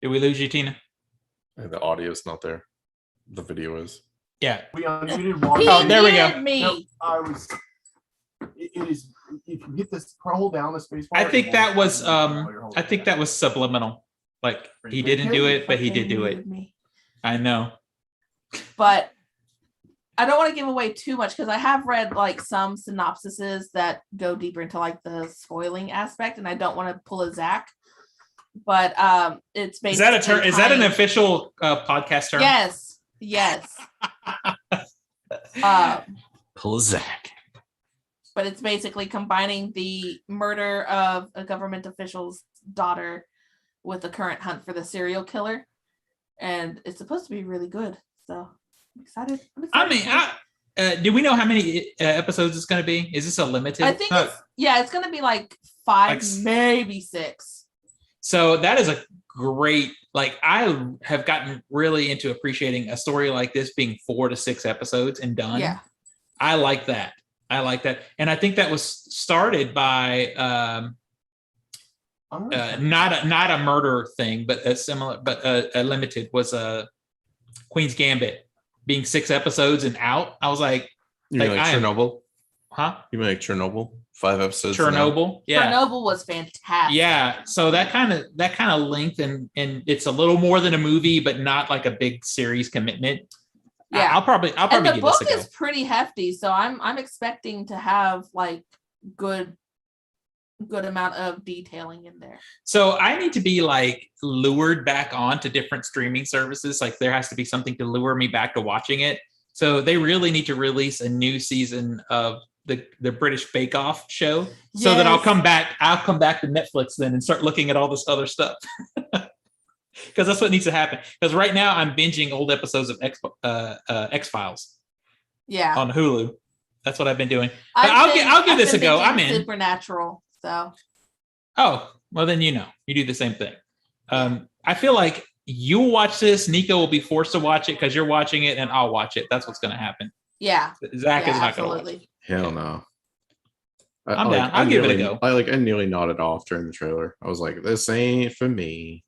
B: Did we lose you, Tina?
D: The audio's not there. The video is.
B: Yeah.
C: We unmuted one.
A: He
B: Oh, there we go.
A: muted me.
C: No, I was. It is. If you hit this, hold down the space bar.
B: I think that was subliminal. Like he didn't do it, but he did do it. I know.
A: But I don't want to give away too much because I have read like some synopsises that go deeper into like the spoiling aspect, and I don't want to pull a Zach. But it's basically
B: Is that a term? Is that an official podcast term?
A: Yes.
D: Pull a Zach.
A: But it's basically combining the murder of a government official's daughter with the current hunt for the serial killer, and it's supposed to be really good. So I'm excited.
B: I mean, do we know how many episodes it's going to be? Is this a limited?
A: I think it's going to be like 5, maybe 6.
B: So that is a great, like, I have gotten really into appreciating a story like this being 4 to 6 episodes and done.
A: Yeah.
B: I like that. And I think that was started by not a murder thing, but a similar, but a limited was a Queen's Gambit being 6 episodes and out. I was like,
D: You mean like Chernobyl?
B: Huh?
D: You mean like Chernobyl? 5 episodes.
B: Chernobyl. Yeah.
A: Chernobyl was fantastic.
B: Yeah. So that kind of length and it's a little more than a movie, but not like a big series commitment.
A: Yeah.
B: I'll probably
A: and the
B: give
A: book
B: this a go.
A: is pretty hefty, so I'm expecting to have like good amount of detailing in there.
B: So I need to be like lured back on to different streaming services. Like there has to be something to lure me back to watching it. So they really need to release a new season of the British Bake Off show, so that I'll come back to Netflix then and start looking at all this other stuff. Because that's what needs to happen. Because right now I'm binging old episodes of X-Files.
A: Yeah.
B: On Hulu. That's what I've been doing. But I'll give this a go. I'm in.
A: Supernatural. So.
B: Oh, well then you do the same thing. I feel like you'll watch this. Nico will be forced to watch it because you're watching it, and I'll watch it. That's what's going to happen.
A: Yeah.
B: Zach is not going to watch it.
D: Hell no.
B: I'm down. I'll give it a go.
D: I nearly nodded off during the trailer. I was like, this ain't for me.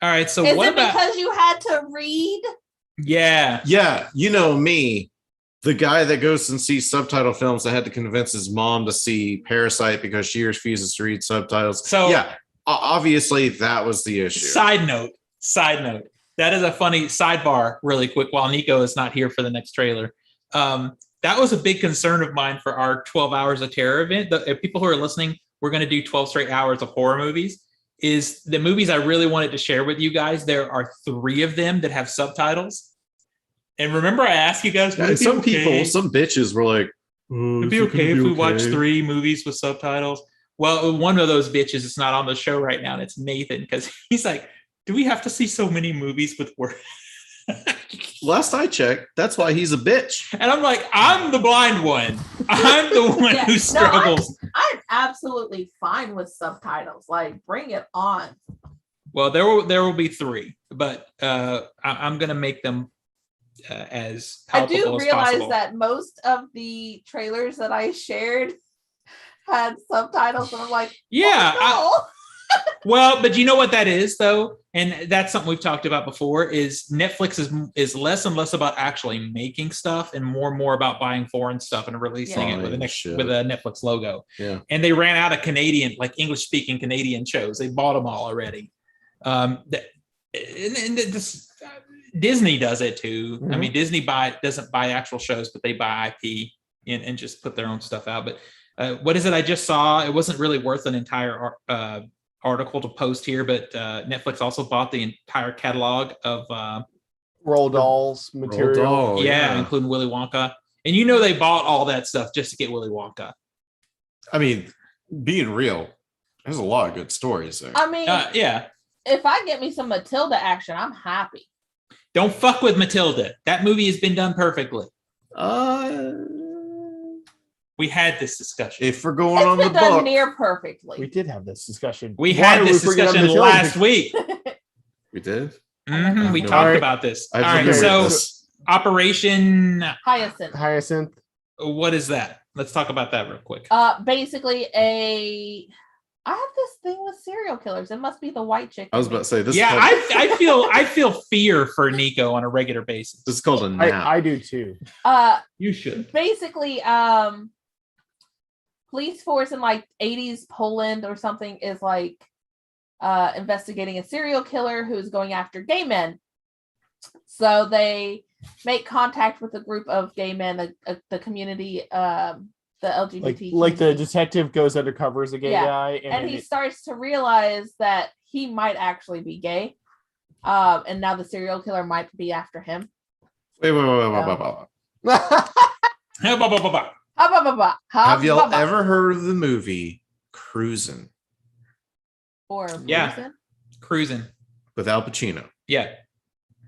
B: All right. So
A: is
B: what
A: it
B: about
A: because you had to read?
B: Yeah.
D: Yeah. You know me, the guy that goes and sees subtitle films that had to convince his mom to see Parasite because she refuses to read subtitles.
B: So
D: yeah, obviously that was the issue.
B: Side note. That is a funny sidebar really quick while Nico is not here for the next trailer. That was a big concern of mine for our 12 Hours of Terror event. The people who are listening, we're going to do 12 straight hours of horror movies. Is the movies I really wanted to share with you guys. There are 3 of them that have subtitles. And remember I asked you guys,
D: some bitches were like,
B: it'd be okay if we watch 3 movies with subtitles. Well, one of those bitches is not on the show right now, and it's Nathan, because he's like, do we have to see so many movies with words?
D: Last I checked, that's why he's a bitch.
B: And I'm like, I'm the blind one. I'm the one who struggles.
A: No, I'm absolutely fine with subtitles. Like, bring it on.
B: Well, there will be 3, but I'm gonna make them as palpable as possible.
A: I do realize that most of the trailers that I shared had subtitles, and I'm like,
B: yeah.
A: oh, no.
B: Well, but you know what that is, though, and that's something we've talked about before. Is Netflix is less and less about actually making stuff, and more about buying foreign stuff and releasing it with a Netflix logo.
D: Yeah,
B: and they ran out of Canadian, like English-speaking Canadian shows. They bought them all already. Disney does it too. Mm-hmm. I mean, Disney doesn't buy actual shows, but they buy IP and just put their own stuff out. But what is it I just saw? It wasn't really worth an entire article to post here, but Netflix also bought the entire catalog of
C: Roald Dahl's material.
B: Yeah, including Willy Wonka. And you know they bought all that stuff just to get Willy Wonka.
D: I mean, being real, there's a lot of good stories there.
A: I mean,
B: yeah.
A: If I get me some Matilda action, I'm happy.
B: Don't fuck with Matilda. That movie has been done perfectly. We had this discussion.
D: If we're going on the
A: book,
C: near perfectly. We did have this discussion.
B: We had this discussion last week.
D: We did?
B: Mm-hmm. We talked about this. All right, so Operation
C: Hyacinth.
B: What is that? Let's talk about that real quick.
A: Basically I have this thing with serial killers. It must be the white chick.
D: I was about to say this.
B: Yeah, I feel fear for Nico on a regular basis.
D: This is called a nap.
C: I do too.
B: You should.
A: Basically, police force in like 80s Poland or something is like investigating a serial killer who's going after gay men. So they make contact with a group of gay men, the community, the LGBT.
C: Like the detective goes undercover as a gay guy.
A: And he starts to realize that he might actually be gay. And now the serial killer might be after him.
D: Wait. Have y'all ever heard of the movie Cruisin'?
B: Cruisin'
D: with Al Pacino.
B: Yeah,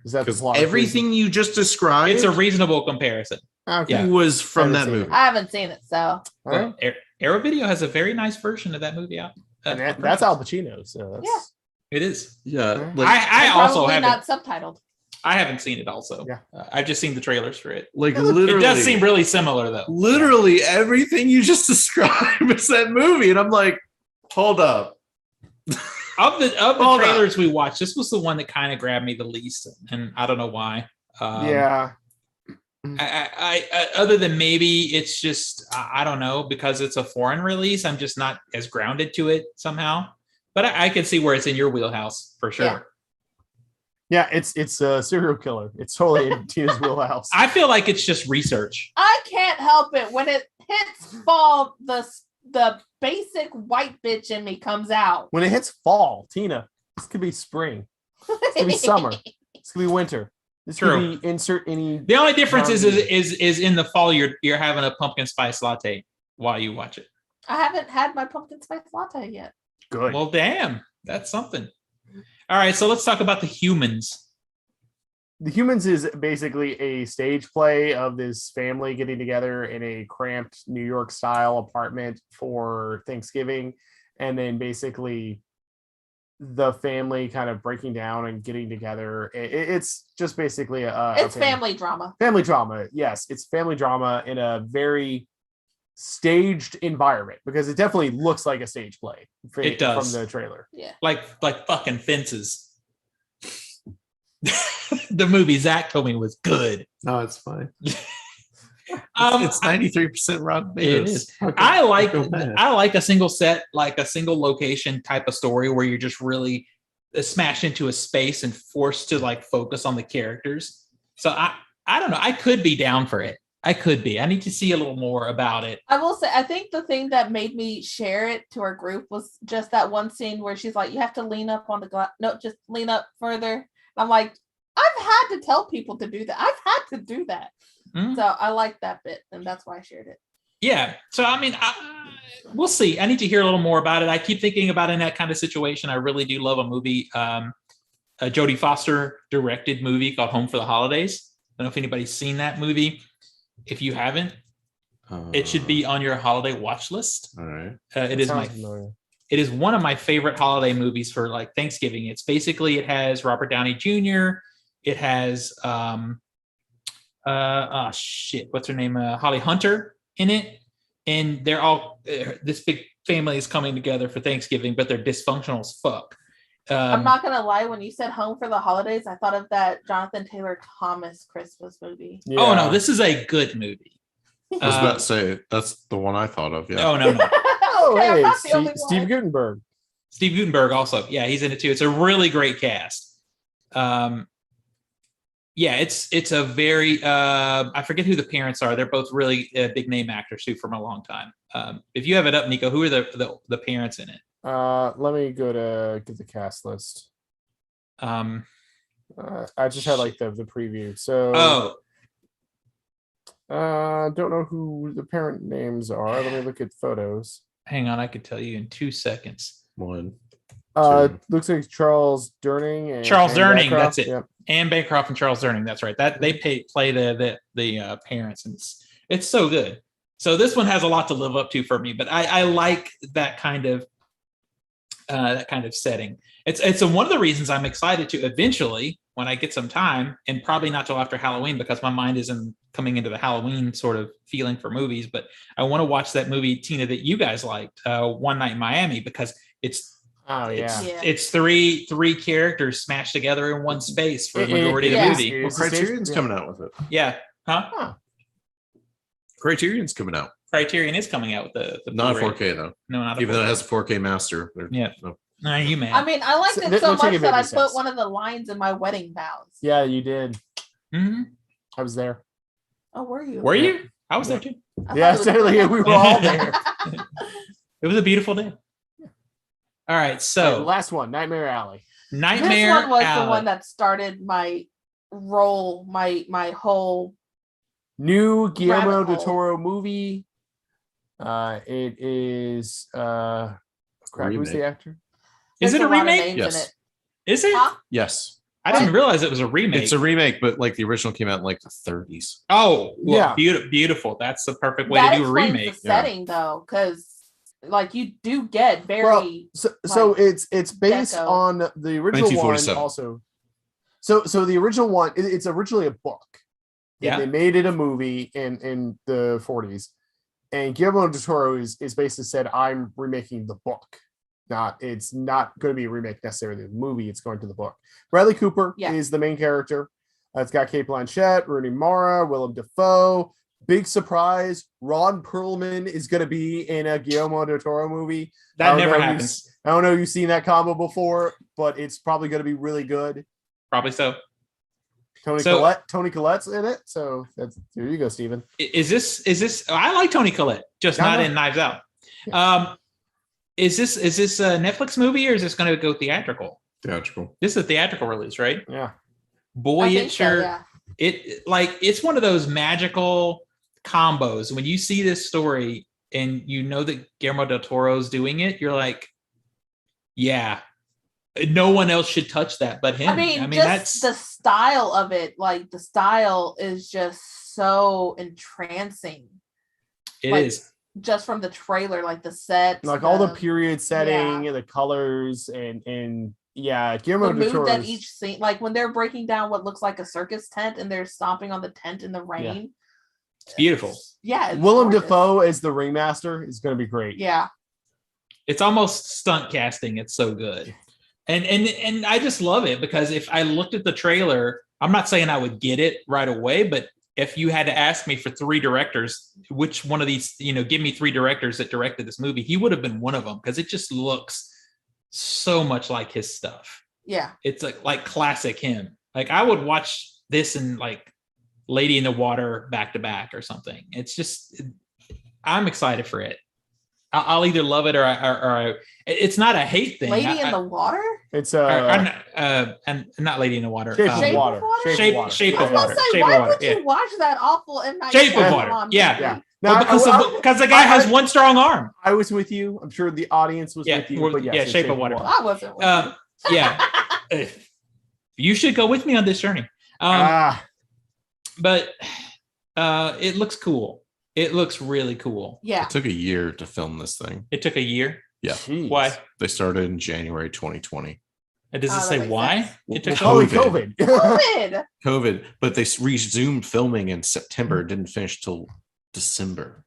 C: is that
D: because everything you just described?
B: It's a reasonable comparison.
C: Okay.
D: Who was from that movie?
A: I haven't seen it, so
B: Arrow Video has a very nice version of that movie out.
C: And that's Al Pacino. So that's,
B: It is.
D: Yeah.
B: I
A: And
B: also
A: probably
B: haven't.
A: not subtitled.
B: I haven't seen it. Also,
C: Yeah.
B: I've just seen the trailers for it.
D: Like
C: It looked-
D: literally,
B: It does seem really similar, though.
D: literally everything you just described is that movie, and I'm like, hold up.
B: Of the
D: Hold
B: trailers we watched, this was the one that kind of grabbed me the least, and I don't know why.
C: yeah.
B: I other than maybe it's just I don't know, because it's a foreign release. I'm just not as grounded to it somehow. But I can see where it's in your wheelhouse for sure.
A: Yeah.
C: Yeah, it's a serial killer. It's totally in Tina's wheelhouse.
B: I feel like it's just research.
A: I can't help it when it hits fall. The basic white bitch in me comes out.
C: When it hits fall, Tina, this could be spring. This could be summer. This could be winter. This
B: True.
C: could be insert any.
B: The only difference is in the fall you're having a pumpkin spice latte while you watch it.
A: I haven't had my pumpkin spice latte yet.
C: Good.
B: Well, damn, that's something. All right, so let's talk about The Humans.
C: The Humans is basically a stage play of this family getting together in a cramped New York style apartment for Thanksgiving. And then basically the family kind of breaking down and getting together. It's just basically
A: It's family drama.
C: Family drama. Yes, it's family drama in a very staged environment, because it definitely looks like a stage play.
B: It does.
C: From the trailer.
A: Yeah.
B: Like fucking Fences. The movie Zach told me was good.
D: No, it's fine.
B: It's
D: It's 93% Rotten
B: It
D: Tomatoes.
B: is.
D: Okay.
B: I like
D: Go ahead.
B: a single set, like a single location type of story where you're just really smashed into a space and forced to like focus on the characters. So I don't know. I could be down for it. I could be. I need to see a little more about it.
A: I will say, I think the thing that made me share it to our group was just that one scene where she's like, you have to lean up on the glass. No, just lean up further. And I'm like, I've had to tell people to do that. I've had to do that.
B: Mm.
A: So I like that bit, and that's why I shared it.
B: Yeah. So, I mean, we'll see. I need to hear a little more about it. I keep thinking about in that kind of situation. I really do love a movie, a Jodie Foster directed movie called Home for the Holidays. I don't know if anybody's seen that movie. If you haven't, it should be on your holiday watch list.
D: All right.
B: It is one of my favorite holiday movies for like Thanksgiving. It's basically, it has Robert Downey Jr. It has what's her name? Holly Hunter in it, and they're all this big family is coming together for Thanksgiving, but they're dysfunctional as fuck.
A: I'm not gonna lie, when you said Home for the Holidays, I thought of that Jonathan Taylor Thomas Christmas movie.
C: Yeah.
B: Oh no, this is a good movie.
D: I was about to say that's the one I thought of. Yeah.
B: No.
C: Oh,
A: Okay, I'm
C: hey,
A: not the only
C: Steve
A: one.
C: Guttenberg.
B: Steve Guttenberg also. Yeah, he's in it too. It's a really great cast. Yeah, it's a very I forget who the parents are. They're both really big name actors too from a long time. If you have it up, Nico, who are the parents in it?
C: Let me go to get the cast list. I just had like the preview. So don't know who the parent names are. Let me look at photos.
B: Hang on, I could tell you in 2 seconds.
D: One.
C: Looks like Charles Durning and
B: Charles
C: Anne
B: Durning,
C: Bancroft.
B: that's it.
C: Yep.
B: Anne Bancroft and Charles Durning, that's right. That they play the parents, and it's so good. So this one has a lot to live up to for me, but I like that kind of setting. It's one of the reasons I'm excited to eventually, when I get some time, and probably not till after Halloween, because my mind isn't coming into the Halloween sort of feeling for movies, but I want to watch that movie, Tina, that you guys liked, One Night in Miami, because it's three characters smashed together in one space for the majority of the movie.
D: Well, Criterion's coming out with it.
B: Yeah. Huh?
D: Criterion's coming out.
B: Criterion is coming out with the
D: Not
B: Blu-ray.
D: 4K though.
B: No, not
D: Even though it
B: 4K.
D: has a 4K master.
B: Yeah.
D: No.
B: Nah, you man.
A: I mean, I liked
C: So
A: it
C: they're
A: so much
C: taking
A: that I
C: baby
A: put
C: steps.
A: one of the lines in my wedding vows.
C: Yeah, you did.
B: Mhm.
C: I was there.
A: Oh, were you?
B: Were you? I was there too.
A: I
C: Yeah,
A: thought it was-
C: certainly we were all there.
B: It was a beautiful day. All right,
C: All right,
B: so
C: last one, Nightmare Alley.
B: Nightmare
A: This one was
B: Alley.
A: the one that started my role, my whole.
C: New Guillermo
A: Rabbit
C: del
A: hole.
C: Toro movie. It is crap, who's the
D: Remake.
C: actor?
B: Is
A: There's
B: it a
A: lot of
B: remake?
A: names
D: Yes.
A: in it.
B: Is it?
A: Huh?
D: Yes.
B: I didn't realize it was a remake.
D: It's a remake, but like the original came out in like the 30s.
B: Oh, well,
C: Yeah.
B: beautiful. That's the perfect way
A: That
B: to do a
A: explains
B: remake.
A: the setting though, because like you do get very
C: so
A: like,
C: it's based
A: deco.
C: on the original one
D: 1947.
C: also. So the original one, it's originally a book.
B: Yeah.
C: They made it a movie in the 40s. And Guillermo del Toro is basically said, I'm remaking the book. It's not going to be a remake necessarily of the movie. It's going to the book. Bradley Cooper is the main character. It's got Cate Blanchett, Rooney Mara, Willem Dafoe. Big surprise, Ron Perlman is going to be in a Guillermo del Toro movie.
B: That never happens.
C: I don't know if you've seen that combo before, but it's probably going to be really good.
B: Probably so.
C: Tony Collette's in it, so there you go, Steven.
B: Is this? I like Tony Collette, just not in Knives Out. Yeah. Is this a Netflix movie or is this going to go theatrical?
D: Theatrical.
B: This is a theatrical release, right?
C: Yeah.
B: Boy, it sure. It's one of those magical combos when you see this story and you know that Guillermo del Toro's doing it. You're like, yeah. No one else should touch that but him.
A: I mean that's the style of it. Like the style is just so entrancing.
B: It is
A: just from the trailer, like the sets,
C: like all the period setting and the colors and Guillermo del Toro.
A: That each scene, like when they're breaking down what looks like a circus tent and they're stomping on the tent in the rain.
B: Yeah. It's beautiful.
A: Yeah.
C: Willem Dafoe as the ringmaster is going to be great.
A: Yeah.
B: It's almost stunt casting. It's so good. And I just love it because if I looked at the trailer, I'm not saying I would get it right away, but if you had to ask me for 3 directors, which one of these, give me 3 directors that directed this movie, he would have been one of them because it just looks so much like his stuff.
A: Yeah.
B: It's like classic him. Like I would watch this and like Lady in the Water back to back or something. It's just, I'm excited for it. I'll either love it or it's not a hate thing.
A: Lady in the Water?
C: It's
B: and not Lady in the Water.
C: Shape of Water.
B: Shape of Water.
A: Why would you watch that awful M. Night
B: Shape of Water? Yeah.
C: Now,
B: because the guy has one strong arm.
C: I was with you. I'm sure the audience was with you. But yes,
B: Shape of Water.
A: I wasn't with you.
B: Yeah. You should go with me on this journey. But it looks cool. It looks really cool.
A: Yeah.
D: It took a year to film this thing.
B: It took a year?
D: Yeah.
C: Jeez.
B: Why?
D: They started in January 2020.
B: And does it say why?
A: Sense.
B: It took
C: COVID.
D: COVID. But they resumed filming in September. Didn't finish till December.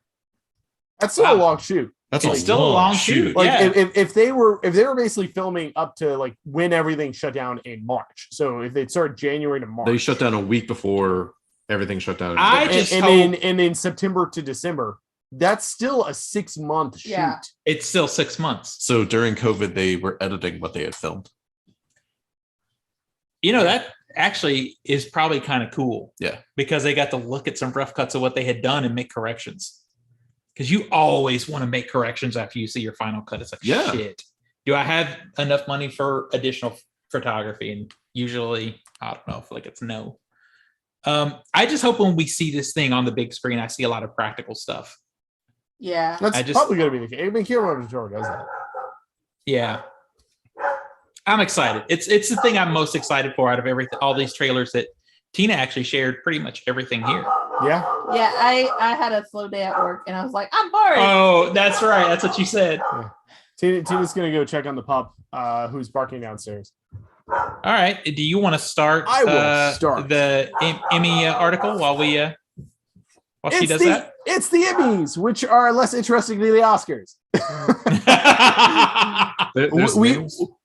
C: That's still a long shoot.
D: That's
B: still a long shoot.
C: Like
B: yeah.
C: if they were basically filming up to like when everything shut down in March. So if they started January to March,
D: they shut down a week before everything shut down.
C: And in September to December, that's still a 6-month shoot.
A: Yeah.
B: It's still 6 months.
D: So during COVID, they were editing what they had filmed.
B: That actually is probably kind of cool.
D: Yeah.
B: Because they got to look at some rough cuts of what they had done and make corrections. Because you always want to make corrections after you see your final cut. It's like, shit. Do I have enough money for additional photography? And usually, I don't know, if like it's no. I just hope when we see this thing on the big screen, I see a lot of practical stuff.
A: Yeah.
C: That's probably going to be the case. I mean, Guillermo del Toro does that.
B: Yeah. I'm excited. It's the thing I'm most excited for out of everything, all these trailers that Tina actually shared pretty much everything here.
C: Yeah.
A: Yeah, I had a slow day at work and I was like, I'm bored.
B: Oh, that's right. That's what you said.
C: Yeah. Tina's going to go check on the pup who's barking downstairs.
B: All right. Do you want to start?
C: I will start
B: the Emmy article while she does that.
C: It's the Emmys, which are less interesting than the Oscars.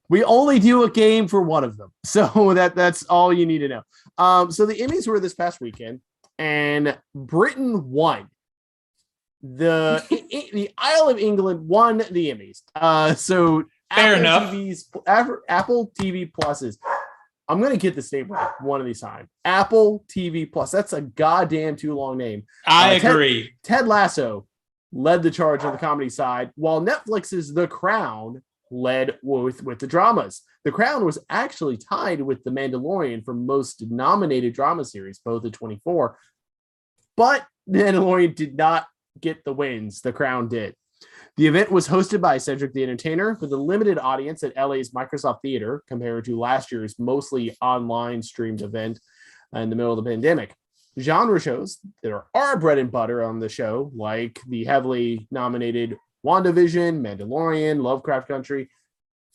C: We only do a game for one of them, so that's all you need to know. So the Emmys were this past weekend, and Britain won. The Isle of England won the Emmys. So
B: fair enough.
C: Apple TV Pluses. I'm gonna get this name right one of these times. Apple TV Plus. That's a goddamn too long name.
B: I agree.
C: Ted Lasso led the charge on the comedy side, while Netflix's The Crown led with the dramas. The Crown was actually tied with The Mandalorian for most nominated drama series, both at 24. But The Mandalorian did not get the wins. The Crown did. The event was hosted by Cedric the Entertainer with a limited audience at LA's Microsoft Theater compared to last year's mostly online streamed event in the middle of the pandemic. Genre shows that are bread and butter on the show, like the heavily nominated WandaVision, Mandalorian, Lovecraft Country,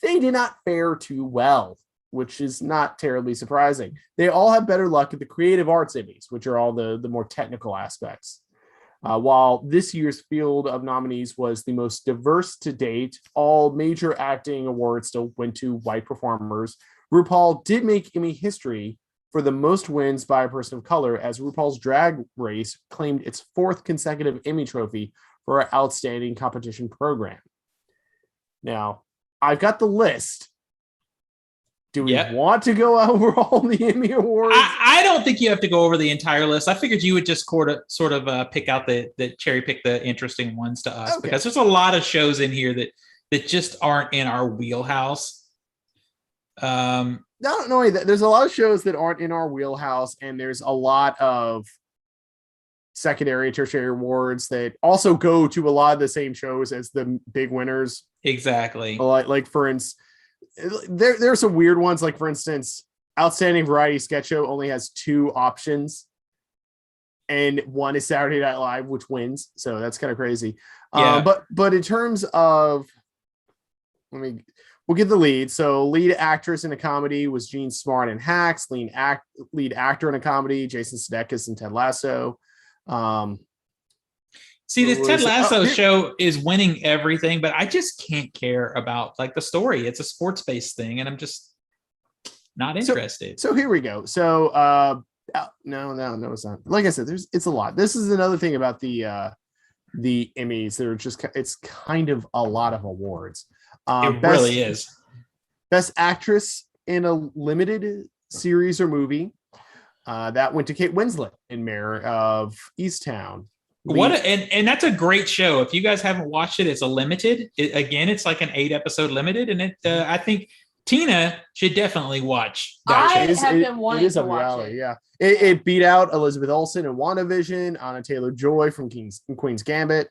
C: they did not fare too well, which is not terribly surprising. They all have better luck at the Creative Arts Emmys, which are all the more technical aspects. While this year's field of nominees was the most diverse to date, all major acting awards still went to white performers. RuPaul did make Emmy history for the most wins by a person of color, as RuPaul's Drag Race claimed its 4th consecutive Emmy trophy for our outstanding competition program. Now, I've got the list. Do we want to go over all the Emmy awards?
B: I don't think you have to go over the entire list. I figured you would just sort of pick out the cherry pick the interesting ones to us, because there's a lot of shows in here that just aren't in our wheelhouse.
C: Not only that, there's a lot of shows that aren't in our wheelhouse, and there's a lot of secondary, tertiary awards that also go to a lot of the same shows as the big winners.
B: Exactly.
C: Like for instance, there are some weird ones. Like for instance, Outstanding Variety Sketch Show only has 2 options, and one is Saturday Night Live, which wins. So that's kind of crazy.
B: Yeah.
C: But in terms of, we'll get the lead. So lead actress in a comedy was Jean Smart in Hacks. Lead actor in a comedy, Jason Sudeikis in Ted Lasso.
B: See, this Ted Lasso show is winning everything, but I just can't care about like the story. It's a sports-based thing, and I'm just not interested. So here we go. So no, it's not. Like I said, it's a lot. This is another thing about the Emmys. It's kind of a lot of awards. It really is.
C: Best actress in a limited series or movie. That went to Kate Winslet in Mayor of Easttown. And that's a great show. If you guys haven't watched it, it's a limited. It's like an 8-episode limited, and I think Tina should definitely watch that show.
A: I have been wanting to watch it.
C: Yeah, it beat out Elizabeth Olsen in WandaVision, Anna Taylor-Joy from Queen's Gambit.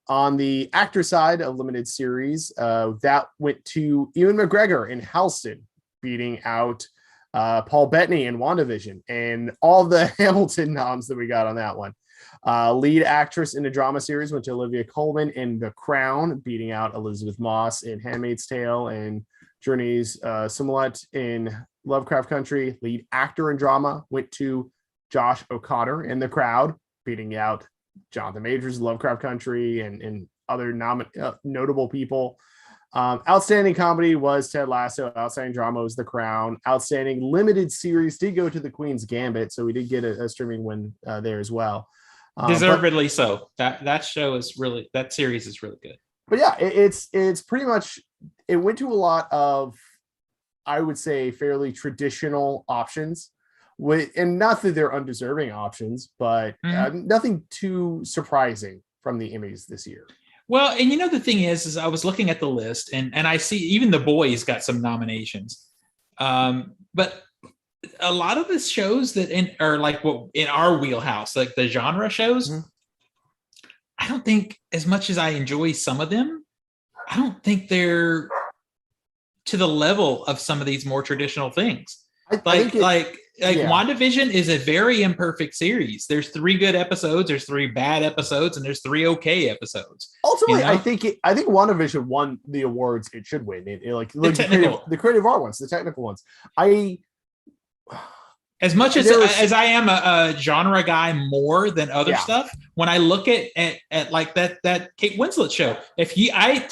C: On the actor side of limited series, that went to Ewan McGregor in Halston, beating out Paul Bettany in WandaVision, and all the Hamilton noms that we got on that one. Lead actress in a drama series went to Olivia Colman in The Crown, beating out Elizabeth Moss in Handmaid's Tale and Journeys Smollett in Lovecraft Country. Lead actor in drama went to Josh O'Connor in The Crowd, beating out Jonathan Majors, Lovecraft Country, and other notable people. Outstanding comedy was Ted Lasso. Outstanding drama was The Crown. Outstanding limited series did go to The Queen's Gambit, so we did get a streaming win there as well.
B: Deservedly so. That series is really good.
C: But yeah, it's pretty much, it went to a lot of, I would say, fairly traditional options. And not that they're undeserving options, but nothing too surprising from the Emmys this year.
B: Well, and the thing is I was looking at the list, and I see even The Boys got some nominations. But a lot of the shows that are like what in our wheelhouse, like the genre shows, I don't think, as much as I enjoy some of them, I don't think they're to the level of some of these more traditional things. Like WandaVision is a very imperfect series. There's 3 good episodes, there's 3 bad episodes, and there's 3 okay episodes.
C: Ultimately, I think WandaVision won the awards it should win. The creative art ones, the technical ones. As much as I am a genre guy more than other stuff, when I look at like that Kate Winslet show,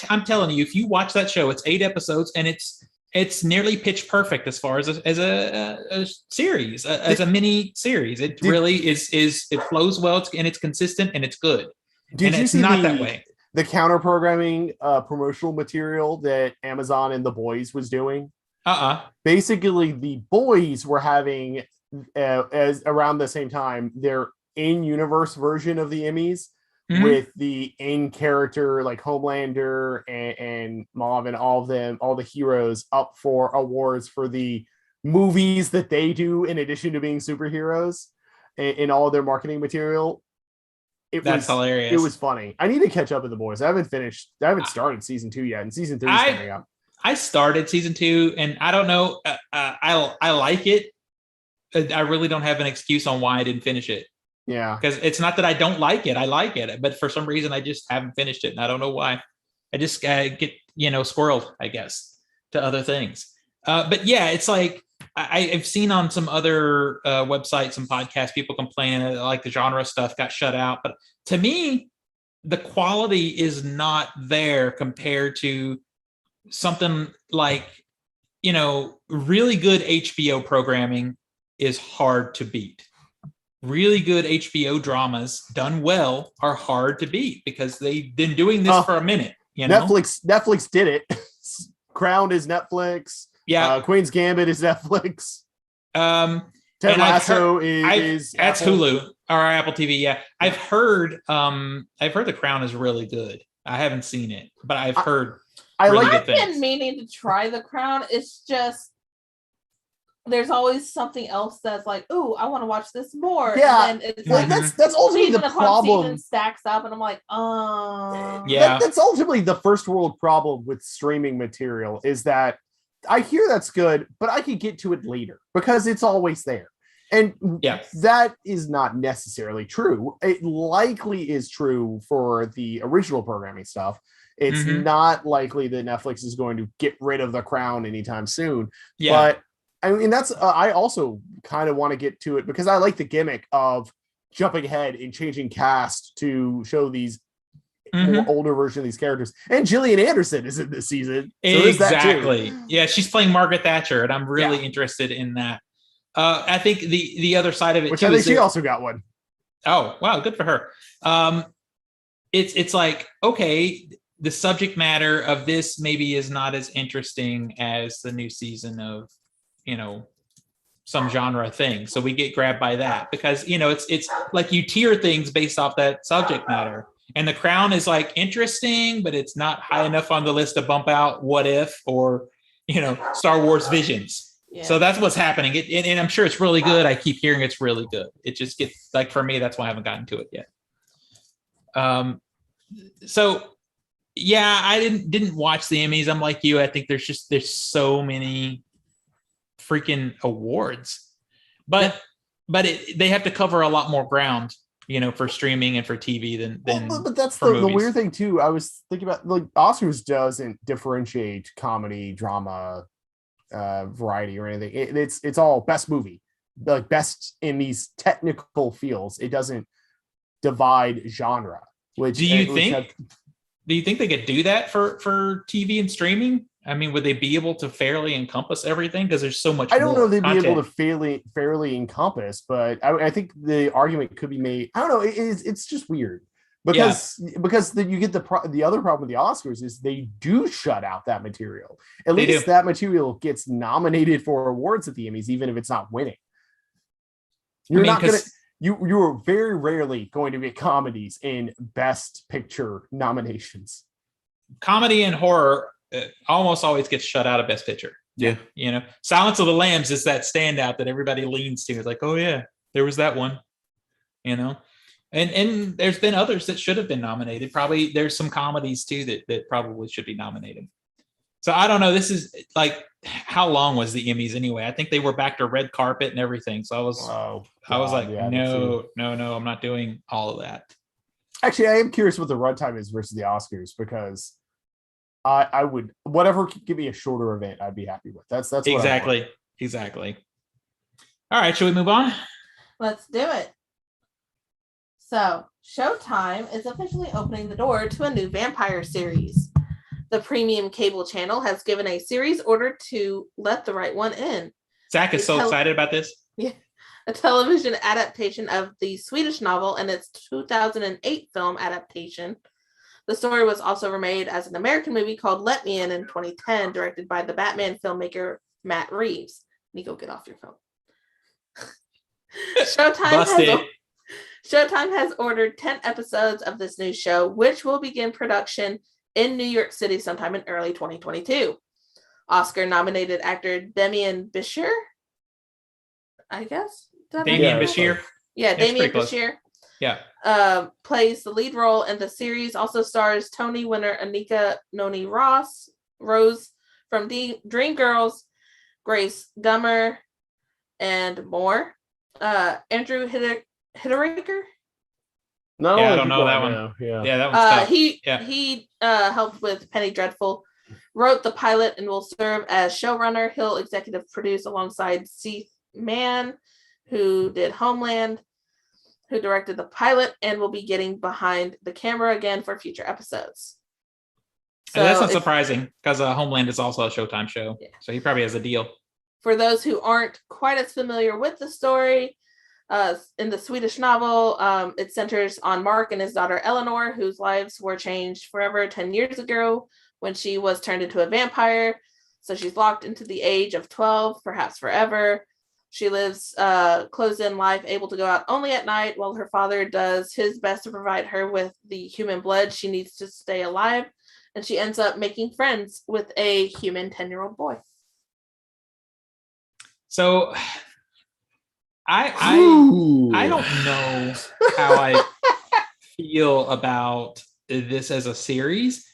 C: I'm telling you, if you watch that show, it's 8 episodes, and it's nearly pitch perfect as far as a series, as a mini series. It really is. It flows well, and it's consistent, and it's good. Did you see
B: that way?
C: The counter programming promotional material that Amazon and The Boys was doing? Basically, The Boys were having as around the same time their in-universe version of the Emmys, with the in-character like Homelander and Mauve and all the heroes up for awards for the movies that they do in addition to being superheroes in all of their marketing material.
B: That's hilarious.
C: It was funny. I need to catch up with The Boys. I haven't started season 2 yet, and season 3 is coming up.
B: I started season 2, and I don't know. I like it. I really don't have an excuse on why I didn't finish it.
C: Yeah,
B: because it's not that I don't like it. I like it, but for some reason I just haven't finished it, and I don't know why. I just get squirreled, I guess, to other things. But yeah, it's like I've seen on some other websites, some podcasts, people complaining that like the genre stuff got shut out. But to me, the quality is not there compared to something like, really good HBO programming is hard to beat. Really good HBO dramas done well are hard to beat because they've been doing this for a minute.
C: Netflix did it. Crown is Netflix.
B: Yeah.
C: Queen's Gambit is Netflix.
B: Ted
C: Lasso is
B: that's
C: Apple.
B: Hulu or Apple TV. Yeah, I've heard The Crown is really good. I haven't seen it, but I've heard really good things.
A: I've been meaning to try The Crown. It's just there's always something else that's like, ooh, I want to watch this more.
C: Yeah,
A: and it's
C: like, that's ultimately the problem.
A: Season stacks up, and I'm like,
B: yeah.
C: That's ultimately the first world problem with streaming material is that I hear that's good, but I could get to it later because it's always there. And that is not necessarily true. It likely is true for the original programming stuff. It's not likely that Netflix is going to get rid of The Crown anytime soon. Yeah. But I mean, that's I also kind of want to get to it because I like the gimmick of jumping ahead and changing cast to show these more older version of these characters. And Gillian Anderson is in this season. So
B: exactly. Yeah, she's playing Margaret Thatcher, and I'm really interested in that. I think the other side of it,
C: which I think she also got one.
B: Oh, wow, good for her. It's like, okay, the subject matter of this maybe is not as interesting as the new season of some genre thing, so we get grabbed by that because it's like you tier things based off that subject matter, and The Crown is like interesting, but it's not high enough on the list to bump out What If or Star Wars Visions. So that's what's happening, and I'm sure it's really good. I keep hearing it's really good. It just gets like, for me, that's why I haven't gotten to it yet. So yeah, I didn't watch the Emmys. I'm like you. I think there's so many freaking awards, but they have to cover a lot more ground, for streaming and for TV than
C: but that's the weird thing too. I was thinking about, like, Oscars doesn't differentiate comedy, drama, variety or anything. It's all best movie, like best in these technical fields. It doesn't divide genre. Which
B: do you think they could do that for TV and streaming? I mean, would they be able to fairly encompass everything? Because there's so much.
C: I don't know if they'd
B: content.
C: be able to fairly encompass, but I think the argument could be made. I don't know. It's just weird because you get the other problem with the Oscars is they do shut out that material. At least that material gets nominated for awards at the Emmys, even if it's not winning. You are very rarely going to get comedies in Best Picture nominations.
B: Comedy and horror almost always gets shut out of Best Picture.
D: Yeah.
B: Silence of the Lambs is that standout that everybody leans to. It's like, oh yeah, there was that one, and there's been others that should have been nominated. Probably there's some comedies too that probably should be nominated. So I don't know. This is like, how long was the Emmys anyway? I think they were back to red carpet and everything. So I was like, no, I'm not doing all of that.
C: Actually, I am curious what the runtime is versus the Oscars, because I would, whatever could give me a shorter event, I'd be happy with. That's what
B: exactly. All right, should we move on?
A: Let's do it. So, Showtime is officially opening the door to a new vampire series. The premium cable channel has given a series order to Let the Right One In.
B: Zach is so excited about this.
A: Yeah, a television adaptation of the Swedish novel and its 2008 film adaptation. The story was also remade as an American movie called Let Me In 2010, directed by the Batman filmmaker Matt Reeves. Nico, get off your phone. Showtime has ordered 10 episodes of this new show, which will begin production in New York City sometime in early 2022. Oscar-nominated actor Demian Bichir, I guess.
B: Damian Bichir.
A: Yeah, Damian Bichir.
B: Yeah.
A: plays the lead role, and the series also stars Tony winner Anika Noni Rose from Dreamgirls, Grace Gummer, and more. Andrew Hitteraker.
C: No,
B: Yeah, I don't know that one.
C: Now. Yeah.
B: Yeah, that one's tough.
A: He helped with Penny Dreadful, wrote the pilot, and will serve as showrunner. He'll executive produce alongside Seth Mann, who did Homeland, who directed the pilot, and will be getting behind the camera again for future episodes.
B: So that's not surprising, because Homeland is also a Showtime show. Yeah. So he probably has a deal.
A: For those who aren't quite as familiar with the story, in the Swedish novel, it centers on Mark and his daughter Eleanor, whose lives were changed forever 10 years ago when she was turned into a vampire. So she's locked into the age of 12, perhaps forever. She lives closed-in life, able to go out only at night, while her father does his best to provide her with the human blood she needs to stay alive. And she ends up making friends with a human 10-year-old boy.
B: So I don't know how I feel about this as a series.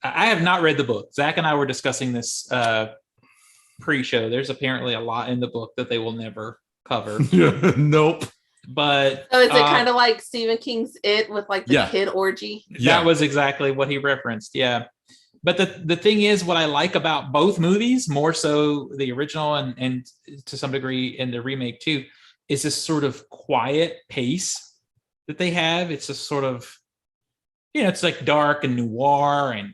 B: I have not read the book. Zach and I were discussing this pre-show. There's apparently a lot in the book that they will never cover.
D: Nope.
A: But so is it kind of like Stephen King's It with like the kid orgy?
B: That was exactly what he referenced. Yeah. But the thing is, what I like about both movies, more so the original and to some degree in the remake too, is this sort of quiet pace that they have. It's just sort of, it's like dark and noir and